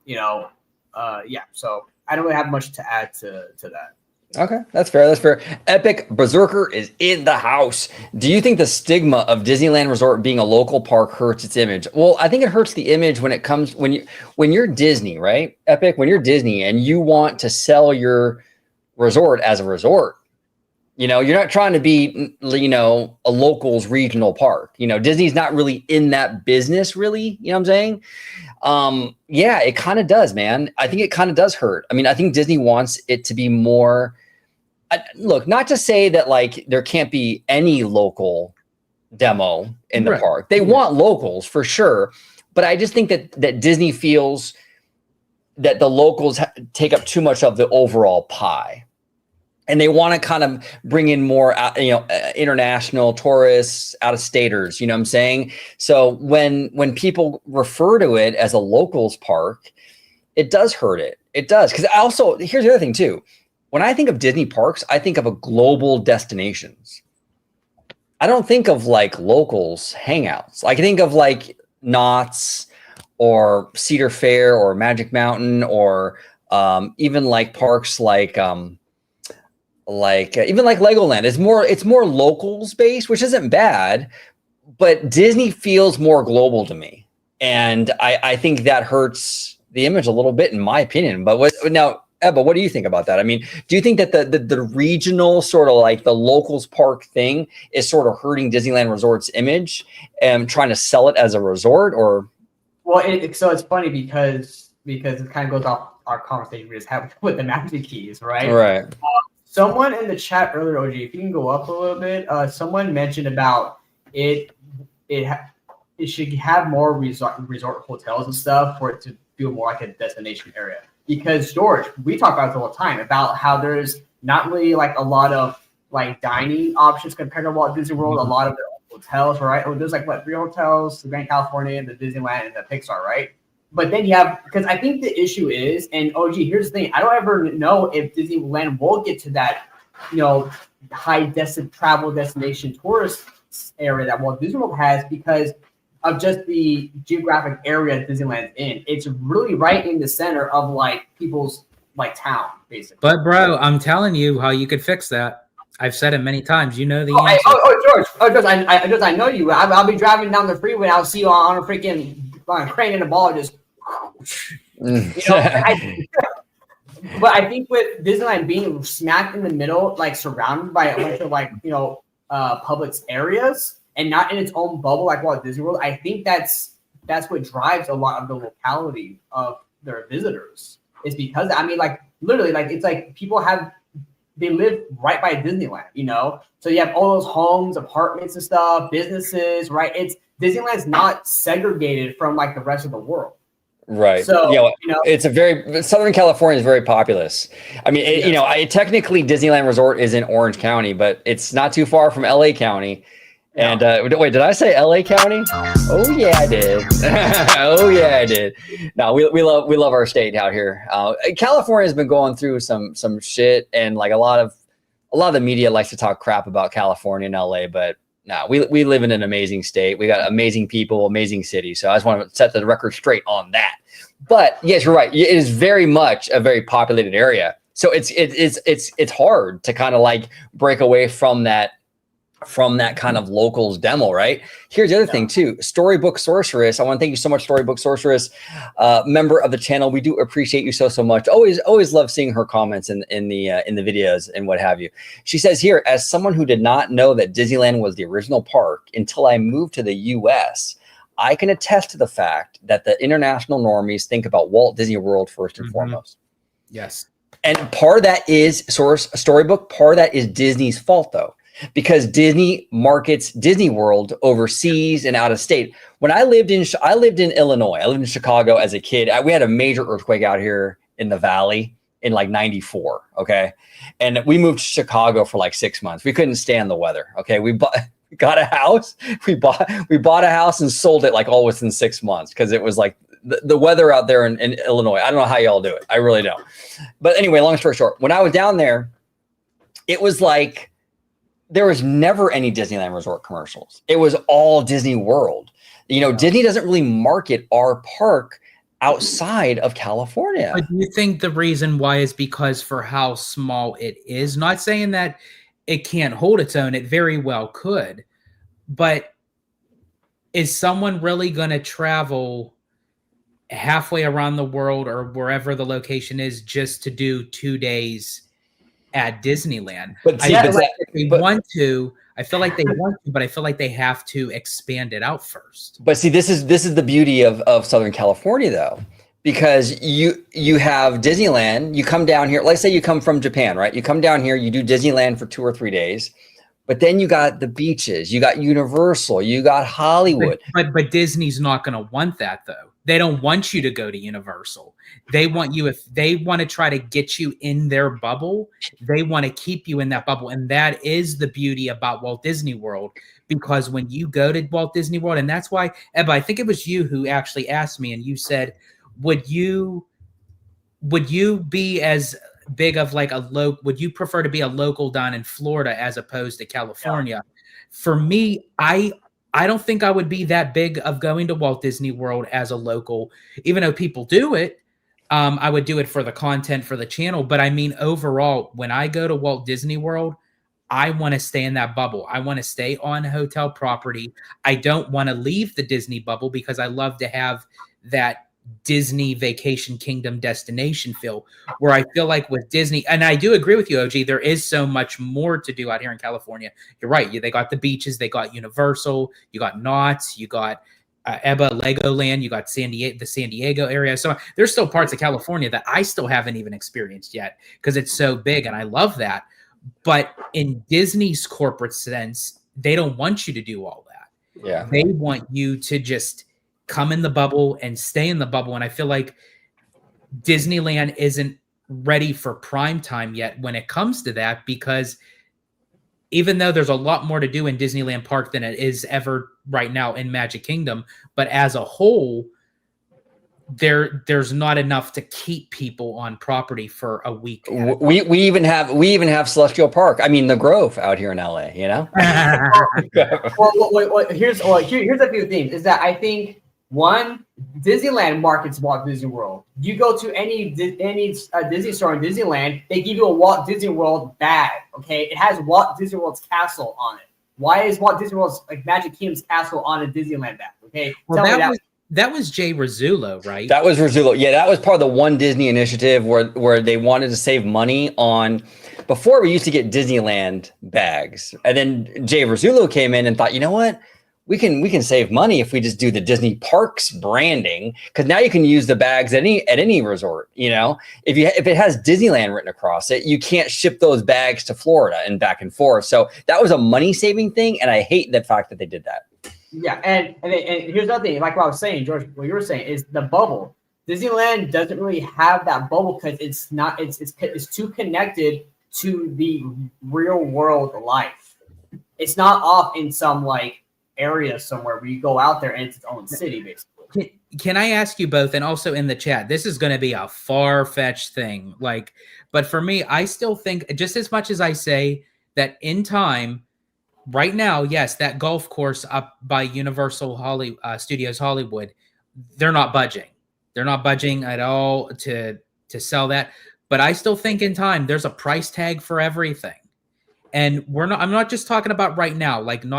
yeah. So I don't really have much to add to that. Okay, that's fair. That's fair. Epic Berserker is in the house. Do you think the stigma of Disneyland Resort being a local park hurts its image? Well, I think it hurts the image when it comes when you're Disney, right? Epic, when you're Disney and you want to sell your resort as a resort, you're not trying to be, a locals regional park. Disney's not really in that business, really. You know what I'm saying? Yeah, it kind of does, man. I think it kind of does hurt. I mean, I think Disney wants it to be more. Look, not to say that like there can't be any local demo in the park. They want locals for sure, but I just think that Disney feels that the locals take up too much of the overall pie. And they want to kind of bring in more, international tourists, out-of-staters, you know what I'm saying? So when people refer to it as a locals park, it does hurt it. It does. Because here's the other thing too. When I think of Disney parks, I think of a global destinations. I don't think of like locals hangouts. I think of like Knott's or Cedar Fair or Magic Mountain, or even like parks like even like Legoland. It's more locals based, which isn't bad, but Disney feels more global to me. And I think that hurts the image a little bit, in my opinion. But now, Ebba, what do you think about that? I mean, do you think that the regional sort of like the locals park thing is sort of hurting Disneyland Resort's image and trying to sell it as a resort? Or well, so it's funny because it kind of goes off our conversation we just had with the Magic Keys, right? Right. Someone in the chat earlier, OG, if you can go up a little bit, someone mentioned about it should have more resort hotels and stuff for it to feel more like a destination area. Because George, we talk about it all the time about how there's not really like a lot of like dining options compared to Walt Disney World. A lot of the hotels, right? There's like 3 hotels: the Grand California, the Disneyland, and the Pixar, right? But then you have, because I think the issue is, and OG, here's the thing: I don't ever know if Disneyland will get to that, high travel destination tourist area that Walt Disney World has, because of just the geographic area Disneyland's in. It's really right in the center of like people's like town, basically. But bro, I'm telling you how you could fix that. I've said it many times. You know the George, answer. I know you. I'll be driving down the freeway and I'll see you on a freaking crane and a ball just. But I think with Disneyland being smack in the middle, like surrounded by a bunch of like public areas and not in its own bubble like Walt Disney World, I think that's what drives a lot of the locality of their visitors. Is because like literally, like it's like they live right by Disneyland, So you have all those homes, apartments and stuff, businesses, right? Disneyland's not segregated from like the rest of the world. Right. So, it's Southern California is very populous. I mean, technically Disneyland Resort is in Orange County, but it's not too far from LA County. And wait, did I say LA County? Oh yeah, I did. Oh yeah, I did. No, we love our state out here. California has been going through some shit, and like a lot of the media likes to talk crap about California and LA, but no, we live in an amazing state. We got amazing people, amazing city. So I just want to set the record straight on that. But yes, you're right. It is very much a very populated area. So it's hard to kind of like break away from that kind of locals demo, right? Here's the other thing too. Storybook Sorceress. I want to thank you so much, Storybook Sorceress, member of the channel. We do appreciate you so much. Always love seeing her comments in the videos and what have you. She says here, as someone who did not know that Disneyland was the original park until I moved to the US, I can attest to the fact that the international normies think about Walt Disney World first and foremost. Yes. And part of that is Storybook. Part of that is Disney's fault though, because Disney markets Disney World overseas and out of state. When I lived in Illinois, I lived in Chicago as a kid. We had a major earthquake out here in the valley in like 94. Okay. And we moved to Chicago for like 6 months. We couldn't stand the weather. Okay. We got a house. We bought a house and sold it like all within 6 months. Cause it was like the weather out there in Illinois. I don't know how y'all do it. I really don't. But anyway, long story short, when I was down there, it was like, there was never any Disneyland Resort commercials. It was all Disney World. Disney doesn't really market our park outside of California. But do you think the reason why is because for how small it is? Not saying that it can't hold its own. It very well could. But is someone really going to travel halfway around the world or wherever the location is just to do 2 days at Disneyland? But see, I feel like they want to, but I feel like they have to expand it out first. But see, this is the beauty of Southern California though, because you have Disneyland, you come down here, let's say you come from Japan, right? You come down here, you do Disneyland for 2 or 3 days, but then you got the beaches, you got Universal, you got Hollywood. But Disney's not going to want that though. They don't want you to go to Universal. They want you, if they want to try to get you in their bubble, they want to keep you in that bubble. And that is the beauty about Walt Disney World, because when you go to Walt Disney World, and that's why, Ebba, I think it was you who actually asked me, and you said, would you be as big of like would you prefer to be a local down in Florida as opposed to California? Yeah. For me, I don't think I would be that big of going to Walt Disney World as a local, even though people do it. I would do it for the content for the channel. But I mean, overall, when I go to Walt Disney World, I want to stay in that bubble. I want to stay on hotel property. I don't want to leave the Disney bubble because I love to have that Disney Vacation Kingdom destination feel, where I feel like with Disney, and I do agree with you, OG, there is so much more to do out here in California. You're right. They got the beaches, they got Universal, you got Knott's, you got Ebba, Legoland, you got the San Diego area. So there's still parts of California that I still haven't even experienced yet because it's so big, and I love that. But in Disney's corporate sense, they don't want you to do all that. Yeah, they want you to just come in the bubble and stay in the bubble. And I feel like Disneyland isn't ready for prime time yet when it comes to that, because even though there's a lot more to do in Disneyland Park than it is ever right now in Magic Kingdom, but as a whole, there's not enough to keep people on property for a week. We even have Celestial Park. I mean, the Grove out here in LA, you know? Well, here's a few things is that I think One, Disneyland markets Walt Disney World. You go to any Disney store in Disneyland, they give you a Walt Disney World bag. Okay, it has Walt Disney World's castle on it. Why is Walt Disney World's like Magic Kingdom's castle on a Disneyland bag? Okay, well, that was Jay Rizzullo, right? That was Rizzullo. Yeah, that was part of the One Disney initiative where they wanted to save money on. Before we used to get Disneyland bags, and then Jay Rizzullo came in and thought, you know what? We can save money if we just do the Disney Parks branding, because now you can use the bags at any resort. You know, if it has Disneyland written across it, you can't ship those bags to Florida and back and forth. So that was a money saving thing, and I hate the fact that they did that. Yeah, and here's another thing. Like what I was saying, George, what you were saying is the bubble. Disneyland doesn't really have that bubble because it's too connected to the real world life. It's not off in some like area somewhere where you go out there and it's its own city, basically. Can I ask you both, and also in the chat, this is going to be a far-fetched thing, like, but for me, I still think, just as much as I say that in time, right now, yes, that golf course up by Universal Studios Hollywood, they're not budging. They're not budging at all to sell that. But I still think in time, there's a price tag for everything. And I'm not just talking about right now, like I'm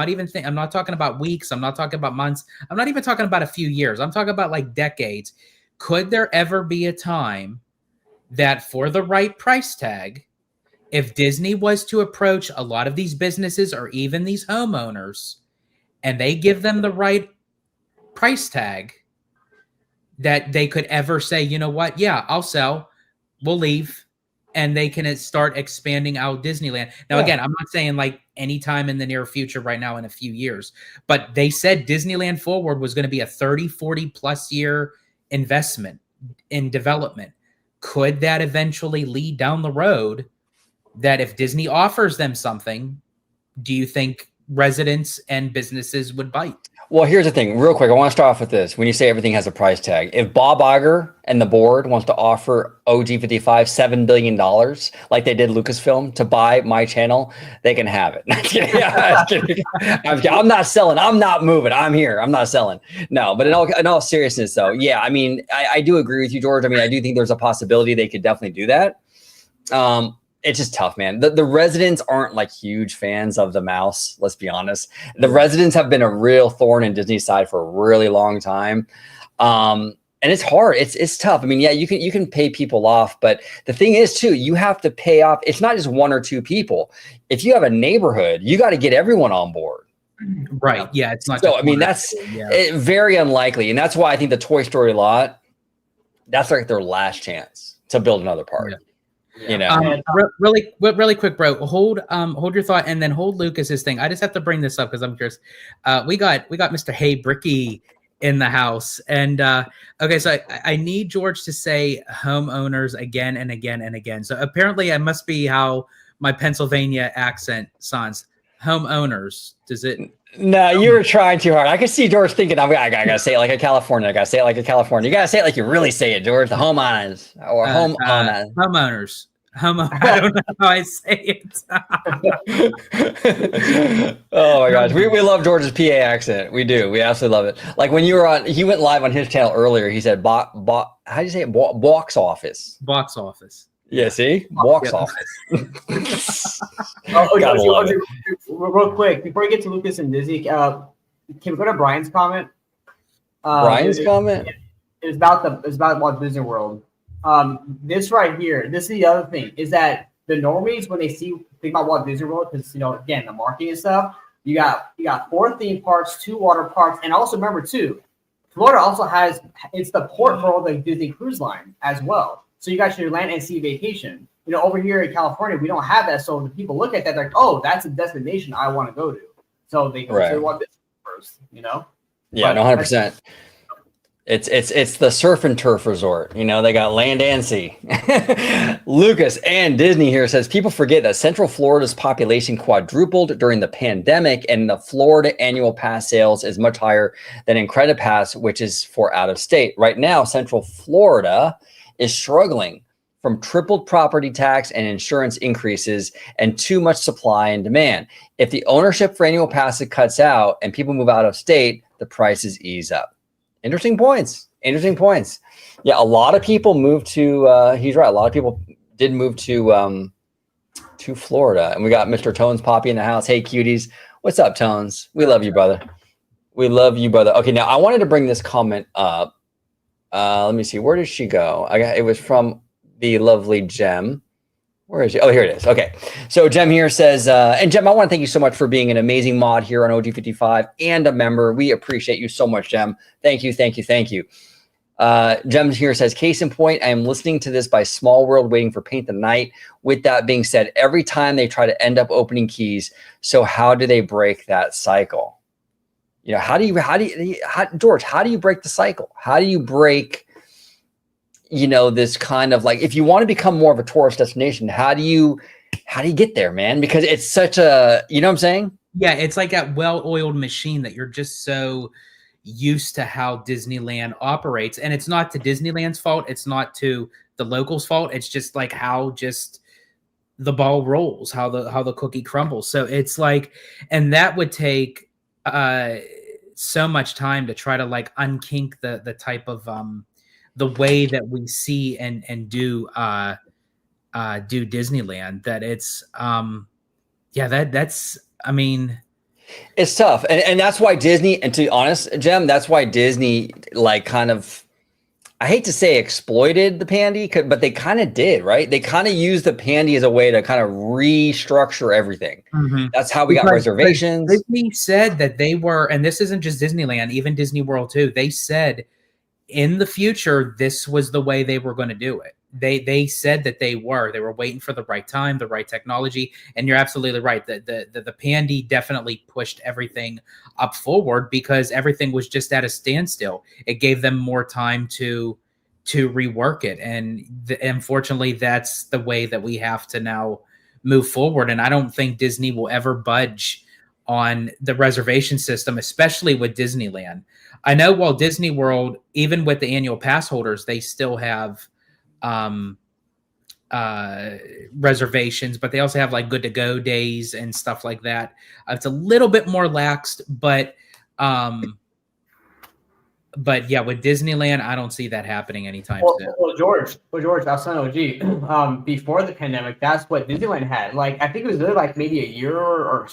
not talking about weeks. I'm not talking about months. I'm not even talking about a few years. I'm talking about like decades. Could there ever be a time that for the right price tag, if Disney was to approach a lot of these businesses or even these homeowners and they give them the right price tag, that they could ever say, you know what? Yeah, I'll sell. We'll leave. And they can start expanding out Disneyland. Now, again, I'm not saying like anytime in the near future right now in a few years, but they said Disneyland Forward was going to be a 30, 40 plus year investment in development. Could that eventually lead down the road that if Disney offers them something, do you think residents and businesses would bite? Well, here's the thing, real quick. I want to start off with this. When you say everything has a price tag, if Bob Iger and the board wants to offer OG55 $7 billion, like they did Lucasfilm, to buy my channel, they can have it. I'm not selling. I'm not moving. I'm here. I'm not selling. No, but in all seriousness, though, yeah, I mean, I do agree with you, George. I mean, I do think there's a possibility they could definitely do that. It's just tough, man. The residents aren't like huge fans of the mouse. Let's be honest. The residents have been a real thorn in Disney's side for a really long time. And it's hard. It's tough. I mean, yeah, you can pay people off, but the thing is too, you have to pay off. It's not just one or two people. If you have a neighborhood, you got to get everyone on board. Right. Yeah. It's not. So, I mean, that's very unlikely. And that's why I think the Toy Story lot, that's like their last chance to build another park. Yeah. You know, really quick, bro. Hold your thought, and then hold Lucas's thing. I just have to bring this up because I'm curious. We got Mr. Hey Brickey in the house, and okay, so I need George to say homeowners again and again and again. So apparently, it must be how my Pennsylvania accent sounds. Homeowners. Does it? No, you were trying too hard. I could see George thinking, I gotta say it like a Californian. I gotta say it like a Californian. You gotta say it like you really say it, George. The homeowners or homeowners. Homeowners. I don't know how I say it. Oh my gosh, we love George's PA accent. We do. We absolutely love it. Like when you were on, he went live on his channel earlier. He said, how do you say it? Box office. Box office. Yeah, see? Box office. Real quick, before we get to Lucas and Disney, can we go to Brian's comment? Brian's comment? It's about Walt Disney World. This right here, this is the other thing, is that the normies, when they think about Walt Disney World, because, you know, again, the marketing and stuff, you got 4 theme parks, 2 water parks, and also remember too, Florida also it's the port for all the Disney Cruise Line as well. So you got your land and sea vacation. You know, over here in California, we don't have that. So when people look at that, they're like, oh, that's a destination I want to go to. So they go to Walt Disney first, you know? Yeah, 100%. It's the surf and turf resort. You know, they got land and sea. Lucas and Disney here says, people forget that Central Florida's population quadrupled during the pandemic, and the Florida annual pass sales is much higher than in Credit Pass, which is for out of state. Right now, Central Florida is struggling from tripled property tax and insurance increases and too much supply and demand. If the ownership for annual passes cuts out and people move out of state, the prices ease up. Interesting points. Interesting points. Yeah, a lot of people moved to. He's right. A lot of people did move to Florida, and we got Mr. Tones Poppy in the house. Hey, cuties, what's up, Tones? We love you, brother. We love you, brother. Okay, now I wanted to bring this comment up. Let me see. Where did she go? It was from the lovely Gem. Where is she? Oh, here it is. Okay. So Jem here says, and Jem, I want to thank you so much for being an amazing mod here on OG55 and a member. We appreciate you so much, Jem. Thank you, thank you, thank you. Jem here says, case in point, I am listening to this by Small World waiting for Paint the Night. With that being said, every time they try to end up opening keys, so how do they break that cycle? You know, George, how do you break the cycle? How do you break, you know, this kind of like, if you want to become more of a tourist destination, how do you get there, man? Because it's such a, you know what I'm saying? Yeah, it's like that well-oiled machine that you're just so used to how Disneyland operates. And it's not to Disneyland's fault. It's not to the locals' fault. It's just like how just the ball rolls, how the cookie crumbles. So it's like, and that would take so much time to try to like unkink the type of the way that we see and do Disneyland, that it's that's I mean, it's tough. And that's why Disney, and to be honest, Jem, that's why Disney like kind of, I hate to say exploited the Pandy, but they kind of did, right? They kind of used the Pandy as a way to kind of restructure everything. Mm-hmm. That's how we got reservations. Disney said that they were, and this isn't just Disneyland, even Disney World too. They said in the future, this was the way they were going to do it. They said that they were waiting for the right time, the right technology. And you're absolutely right. The Pandy definitely pushed everything up forward because everything was just at a standstill. It gave them more time to rework it. And unfortunately, that's the way that we have to now move forward. And I don't think Disney will ever budge on the reservation system, especially with Disneyland. I know Walt Disney World, even with the annual pass holders, they still have reservations, but they also have like good to go days and stuff like that. It's a little bit more laxed, but yeah, with Disneyland, I don't see that happening anytime soon. Well, George, I'll send OG. Before the pandemic, that's what Disneyland had. Like, I think it was really like maybe a year or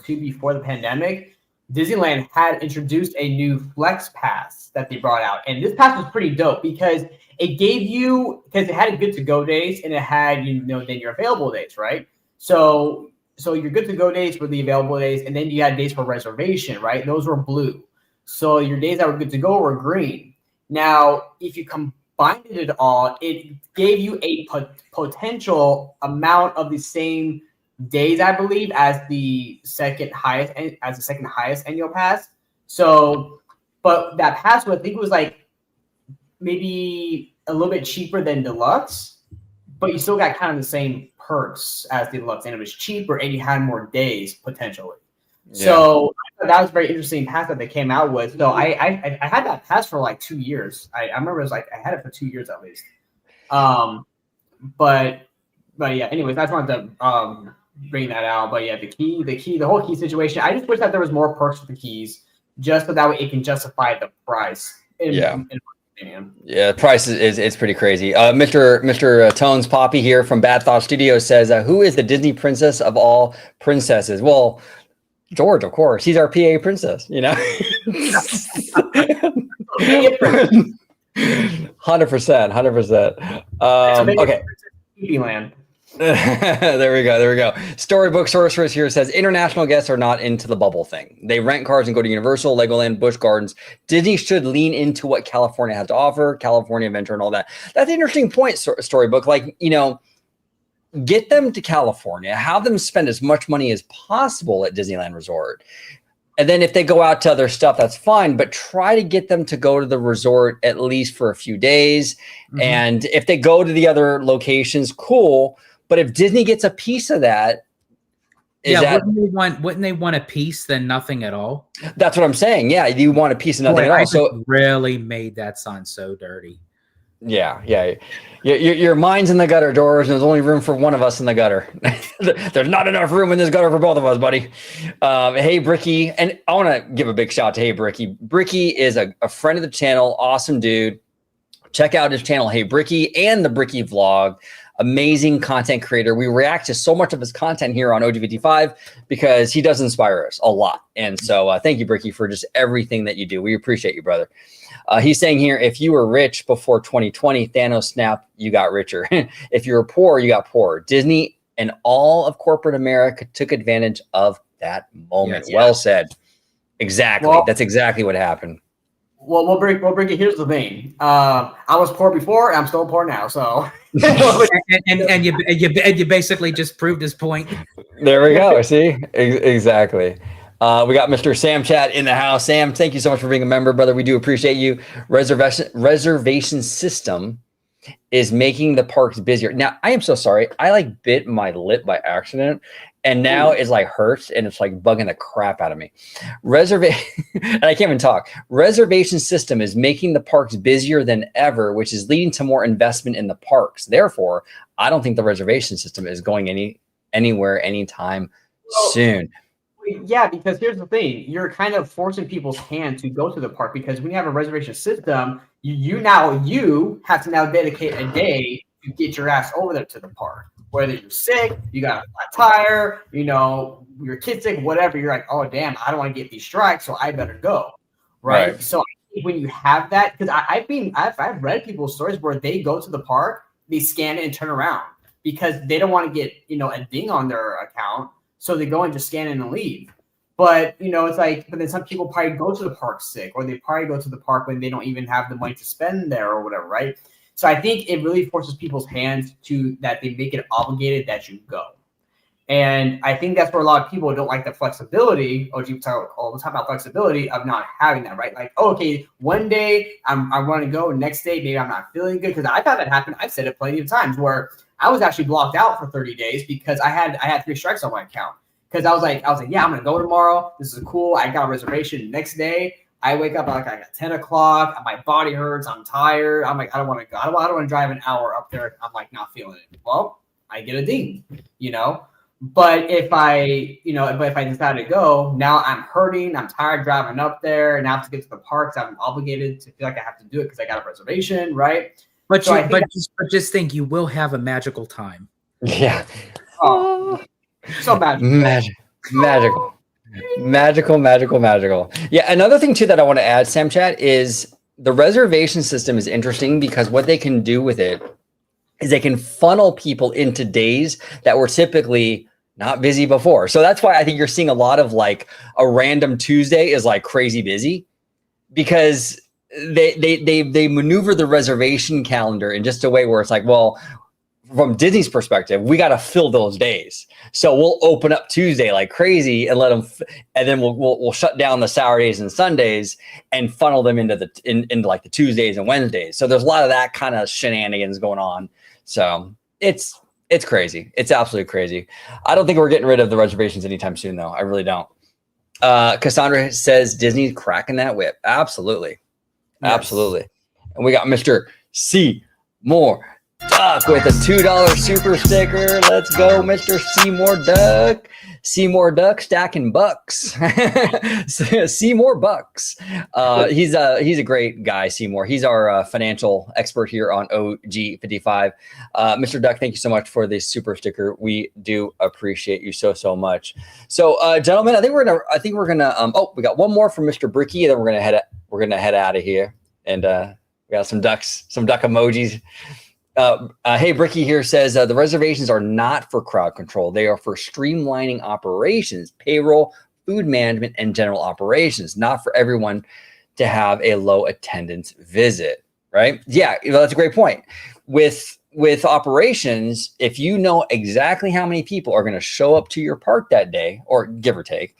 two before the pandemic. Disneyland had introduced a new Flex Pass that they brought out, and this pass was pretty dope because it gave you, because it had good to go days and it had, you know, then your available days, right? So your good to go days were the available days, and then you had days for reservation, right? Those were blue. So your days that were good to go were green. Now, if you combined it all, it gave you a potential amount of the same days, I believe, as the second highest annual pass. So, but that pass, I think it was like maybe a little bit cheaper than deluxe, but you still got kind of the same perks as the deluxe, and it was cheaper and you had more days potentially. Yeah. So that was very interesting pass that they came out with. So I had that pass for like 2 years. I remember it was like I had it for 2 years at least. But yeah. Anyways, I just wanted to bring that out. But yeah, the whole key situation. I just wish that there was more perks with the keys, just so that way it can justify the price. Yeah, the price is pretty crazy. Mr. Tones Poppy here from Bad Thought Studios says, who is the Disney princess of all princesses? Well, George, of course. He's our PA princess, you know. 100%. Okay. There we go. Storybook Sorceress here says international guests are not into the bubble thing. They rent cars and go to Universal, Legoland, Busch Gardens. Disney should lean into what California has to offer, California Adventure and all that. That's an interesting point, Storybook. Like, you know, get them to California, have them spend as much money as possible at Disneyland Resort. And then if they go out to other stuff, that's fine, but try to get them to go to the resort at least for a few days. Mm-hmm. And if they go to the other locations, cool. But if Disney gets a piece of that, wouldn't they want a piece than nothing at all? That's what I'm saying. Yeah, you want a piece of nothing at all. So really made that sound so dirty. Yeah. Your mind's in the gutter, Doors, and there's only room for one of us in the gutter. There's not enough room in this gutter for both of us, buddy. Hey, Brickey, and I want to give a big shout out to Hey Brickey. Brickey is a friend of the channel, awesome dude. Check out his channel, Hey Brickey, and the Brickey vlog. Amazing content creator. We react to so much of his content here on OG55 because he does inspire us a lot. And so thank you, Brickey, for just everything that you do. We appreciate you, brother. He's saying here, if you were rich before 2020, Thanos snap, you got richer. If you were poor, you got poorer. Disney and all of corporate America took advantage of that moment. Yes, well said. Exactly. Well, that's exactly what happened. Well, Brickey, here's the thing. I was poor before, and I'm still poor now. So, and you basically just proved his point. There we go. See, exactly. We got Mr. Sam Chat in the house. Sam, thank you so much for being a member, brother. We do appreciate you. Reservation system is making the parks busier. Now, I am so sorry. I like bit my lip by accident, and now it's like hurts, and it's like bugging the crap out of me. And I can't even talk. Reservation system is making the parks busier than ever, which is leading to more investment in the parks. Therefore, I don't think the reservation system is going anywhere anytime soon. Yeah, because here's the thing. You're kind of forcing people's hand to go to the park because when you have a reservation system, you have to now dedicate a day to get your ass over there to the park. Whether you're sick, you got a flat tire, your kid's sick, whatever, you're like, oh, damn, I don't want to get these strikes, so I better go. Right? So I think when you have that, because I've read people's stories where they go to the park, they scan it and turn around because they don't want to get, a ding on their account. So they go and just scan in and leave. But, it's like, but then some people probably go to the park sick, or they probably go to the park when they don't even have the money to spend there or whatever, right? So I think it really forces people's hands to that they make it obligated that you go. And I think that's where a lot of people don't like the flexibility. OG talk all the time about flexibility of not having that, right? Like, oh, okay, one day I want to go, next day maybe I'm not feeling good, because I've had that happen. I've said it plenty of times where I was actually blocked out for 30 days because I had 3 strikes on my account. Because I was like, yeah, I'm gonna go tomorrow. This is cool. I got a reservation. Next day, I wake up like I got 10 o'clock. My body hurts. I'm tired. I'm like, I don't want to go. I don't want to drive an hour up there. I'm like not feeling it. Well, I get a ding, But if I decide to go, now I'm hurting. I'm tired driving up there, and I have to get to the parks. I'm obligated to feel like I have to do it because I got a reservation, right? But just think, you will have a magical time. Yeah. Oh, so magical. Magical. Yeah. Another thing too that I want to add, Sam Chat, is the reservation system is interesting because what they can do with it is they can funnel people into days that were typically not busy before. So that's why I think you're seeing a lot of like a random Tuesday is like crazy busy, because they maneuver the reservation calendar in just a way where it's like, well, from Disney's perspective, we got to fill those days. So we'll open up Tuesday like crazy and let them, and then we'll shut down the Saturdays and Sundays and funnel them into into like the Tuesdays and Wednesdays. So there's a lot of that kind of shenanigans going on. So it's crazy. It's absolutely crazy. I don't think we're getting rid of the reservations anytime soon, though. I really don't. Cassandra says Disney's cracking that whip. Absolutely. Yes. Absolutely. And we got Mr. Seymour Duck with a $2 super sticker. Let's go, Mr. Seymour Duck. Seymour Duck stacking bucks. Seymour Bucks. He's a great guy, Seymour. He's our financial expert here on OG55. Mr. Duck, thank you so much for this super sticker. We do appreciate you so much. So, gentlemen, I think we're gonna. We got one more from Mr. Brickey, and then we're gonna head out of here. And we got some duck emojis. Hey, Brickey here says the reservations are not for crowd control. They are for streamlining operations, payroll, food management, and general operations, not for everyone to have a low attendance visit, right? Yeah, that's a great point. With operations, if you know exactly how many people are going to show up to your park that day, or give or take,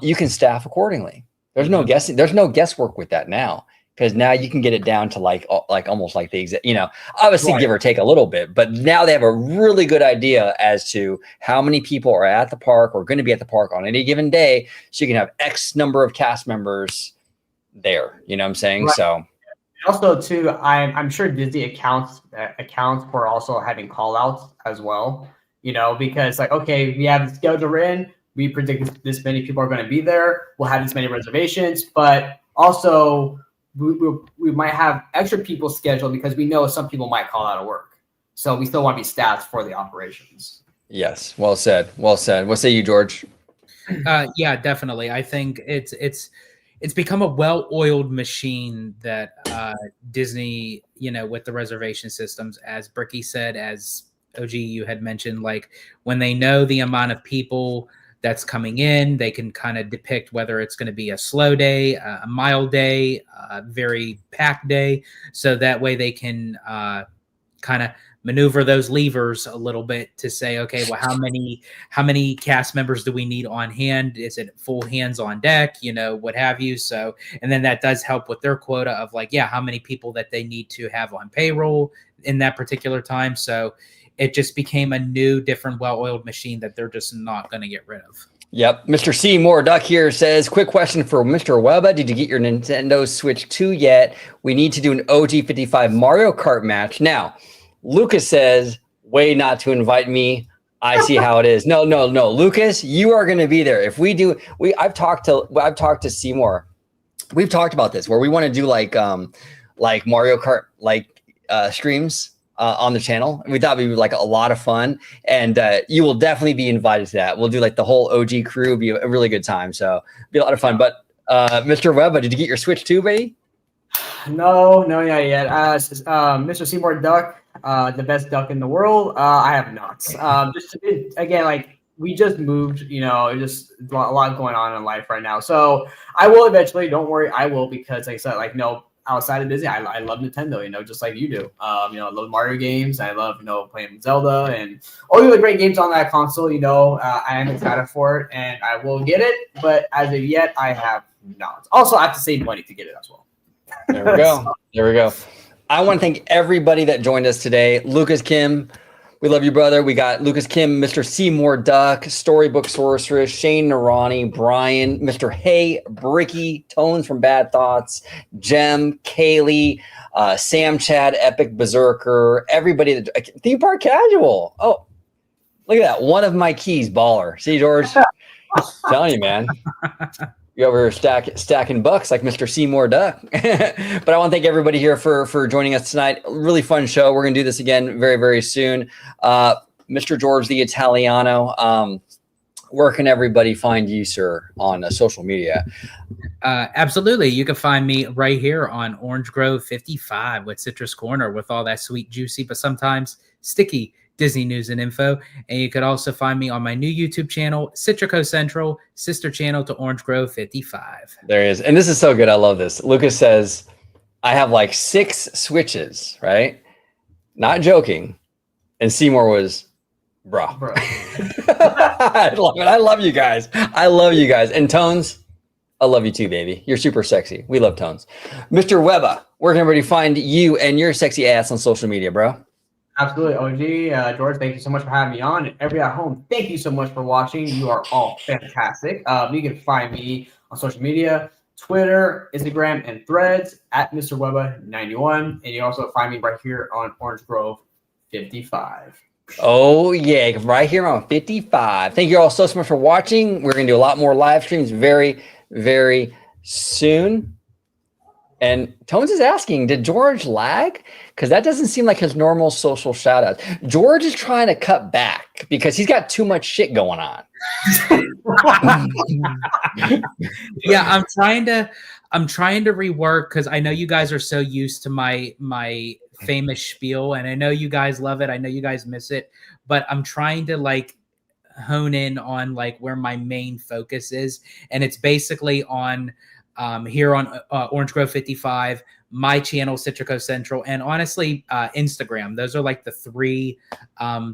you can staff accordingly. There's no guessing. There's no guesswork with that now. Because now you can get it down to like almost like the exact, obviously right, give or take a little bit, but now they have a really good idea as to how many people are at the park or going to be at the park on any given day. So you can have X number of cast members there. You know what I'm saying? Right. So Also, too, I'm sure Disney accounts for also having call outs as well. Because like, okay, we have the schedule written. We predict this many people are going to be there. We'll have this many reservations, but also we might have extra people scheduled because we know some people might call out of work. So we still want to be staffed for the operations. Yes, well said. Well said. What say you, George? Yeah, definitely. I think it's become a well-oiled machine that Disney, with the reservation systems, as Brickey said, as OG you had mentioned, like when they know the amount of people that's coming in, they can kind of depict whether it's going to be a slow day, a mild day, a very packed day, so that way they can kind of maneuver those levers a little bit to say, okay, well, how many cast members do we need on hand? Is it full hands on deck, what have you? So, and then that does help with their quota of like, yeah, how many people that they need to have on payroll in that particular time. So it just became a new, different, well-oiled machine that they're just not going to get rid of. Yep. Mr. Seymour Duck here says, quick question for Mr. Webba. Did you get your Nintendo Switch 2 yet? We need to do an OG55 Mario Kart match. Now, Lucas says, way not to invite me. I see how it is. No. Lucas, you are going to be there. If we do, I've talked to Seymour. We've talked about this where we want to do like Mario Kart, streams on the channel. We thought it would be like a lot of fun, and you will definitely be invited to that. We'll do like the whole OG crew. It'll be a really good time. So it'll be a lot of fun. But Mr. Webba, did you get your Switch 2, buddy? No, not yet. Mr. Seymour Duck, the best duck in the world. I have not. We just moved. Just a lot going on in life right now. So I will eventually. Don't worry, I will, because like I said, outside of Disney, I love Nintendo, just like you do. I love Mario games. I love, playing Zelda and all the great games on that console. I am excited for it, and I will get it. But as of yet, I have not. Also, I have to save money to get it as well. There we go. I want to thank everybody that joined us today. Lucas Kim, we love you, brother. We got Lucas Kim, Mr. Seymour Duck, Storybook Sorceress, Shane Narani, Brian, Mr. Hey, Brickey, Tones from Bad Thoughts, Jem, Kaylee, Sam Chad, Epic Berserker, everybody that Theme Park Casual. Oh, look at that. One of my keys, baller. See, George? Telling you, man. You over here stacking bucks like Mr. Seymour Duck. But I want to thank everybody here for joining us tonight. Really fun show. We're going to do this again very, very soon. Mr. George the Italiano, where can everybody find you, sir, on social media? Absolutely. You can find me right here on Orange Grove 55 with Citrus Corner with all that sweet, juicy, but sometimes sticky Disney news and info. And you could also find me on my new YouTube channel, Citrico Central, sister channel to Orange Grove 55. There is. And this is so good. I love this. Lucas says, I have like 6 switches, right? Not joking. And Seymour was, bro. I love it. I love you guys. And Tones, I love you too, baby. You're super sexy. We love Tones. Mr. Webba, where can everybody find you and your sexy ass on social media, bro? Absolutely, OG. George, thank you so much for having me on. And everybody at home, thank you so much for watching. You are all fantastic. You can find me on social media, Twitter, Instagram, and Threads at Mr. Webba91. And you also find me right here on Orange Grove 55. Oh, yeah, right here on 55. Thank you all so much for watching. We're going to do a lot more live streams very, very soon. And Tones is asking, did George lag? Because that doesn't seem like his normal social shout out. George is trying to cut back because he's got too much shit going on. Yeah, I'm trying to rework, because I know you guys are so used to my famous spiel, and I know you guys love it. I know you guys miss it, but I'm trying to hone in on where my main focus is. And it's basically on here on Orange Grove 55, my channel, Citrico Central, and honestly, Instagram. Those are the 3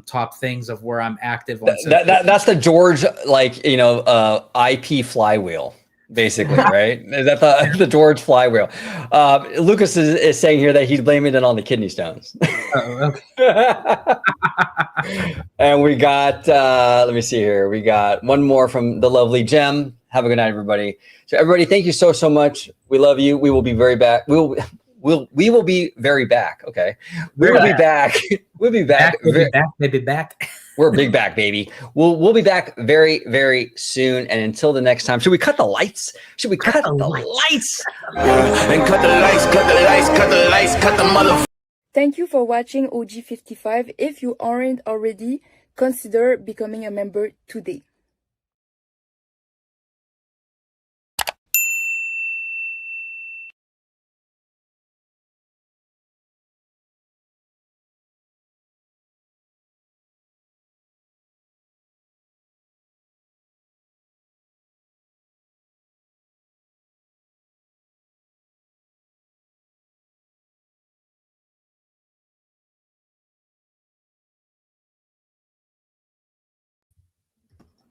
top things of where I'm active on. That's the George, IP flywheel, basically, right? Is that the George flywheel? Lucas is saying here that he's blaming it on the kidney stones. Oh, okay. And we got, let me see here. We got one more from the lovely Jem. Have a good night, everybody. So everybody, thank you so much. We love you. We will be very back. we will be very back. Okay, we will be back. We'll be back. Back. We're big back, baby. We'll be back very, very soon. And until the next time, should we cut the lights? Should we cut the lights? And cut the lights, cut the lights, cut the lights, cut the mother. Thank you for watching OG55. If you aren't already, consider becoming a member today.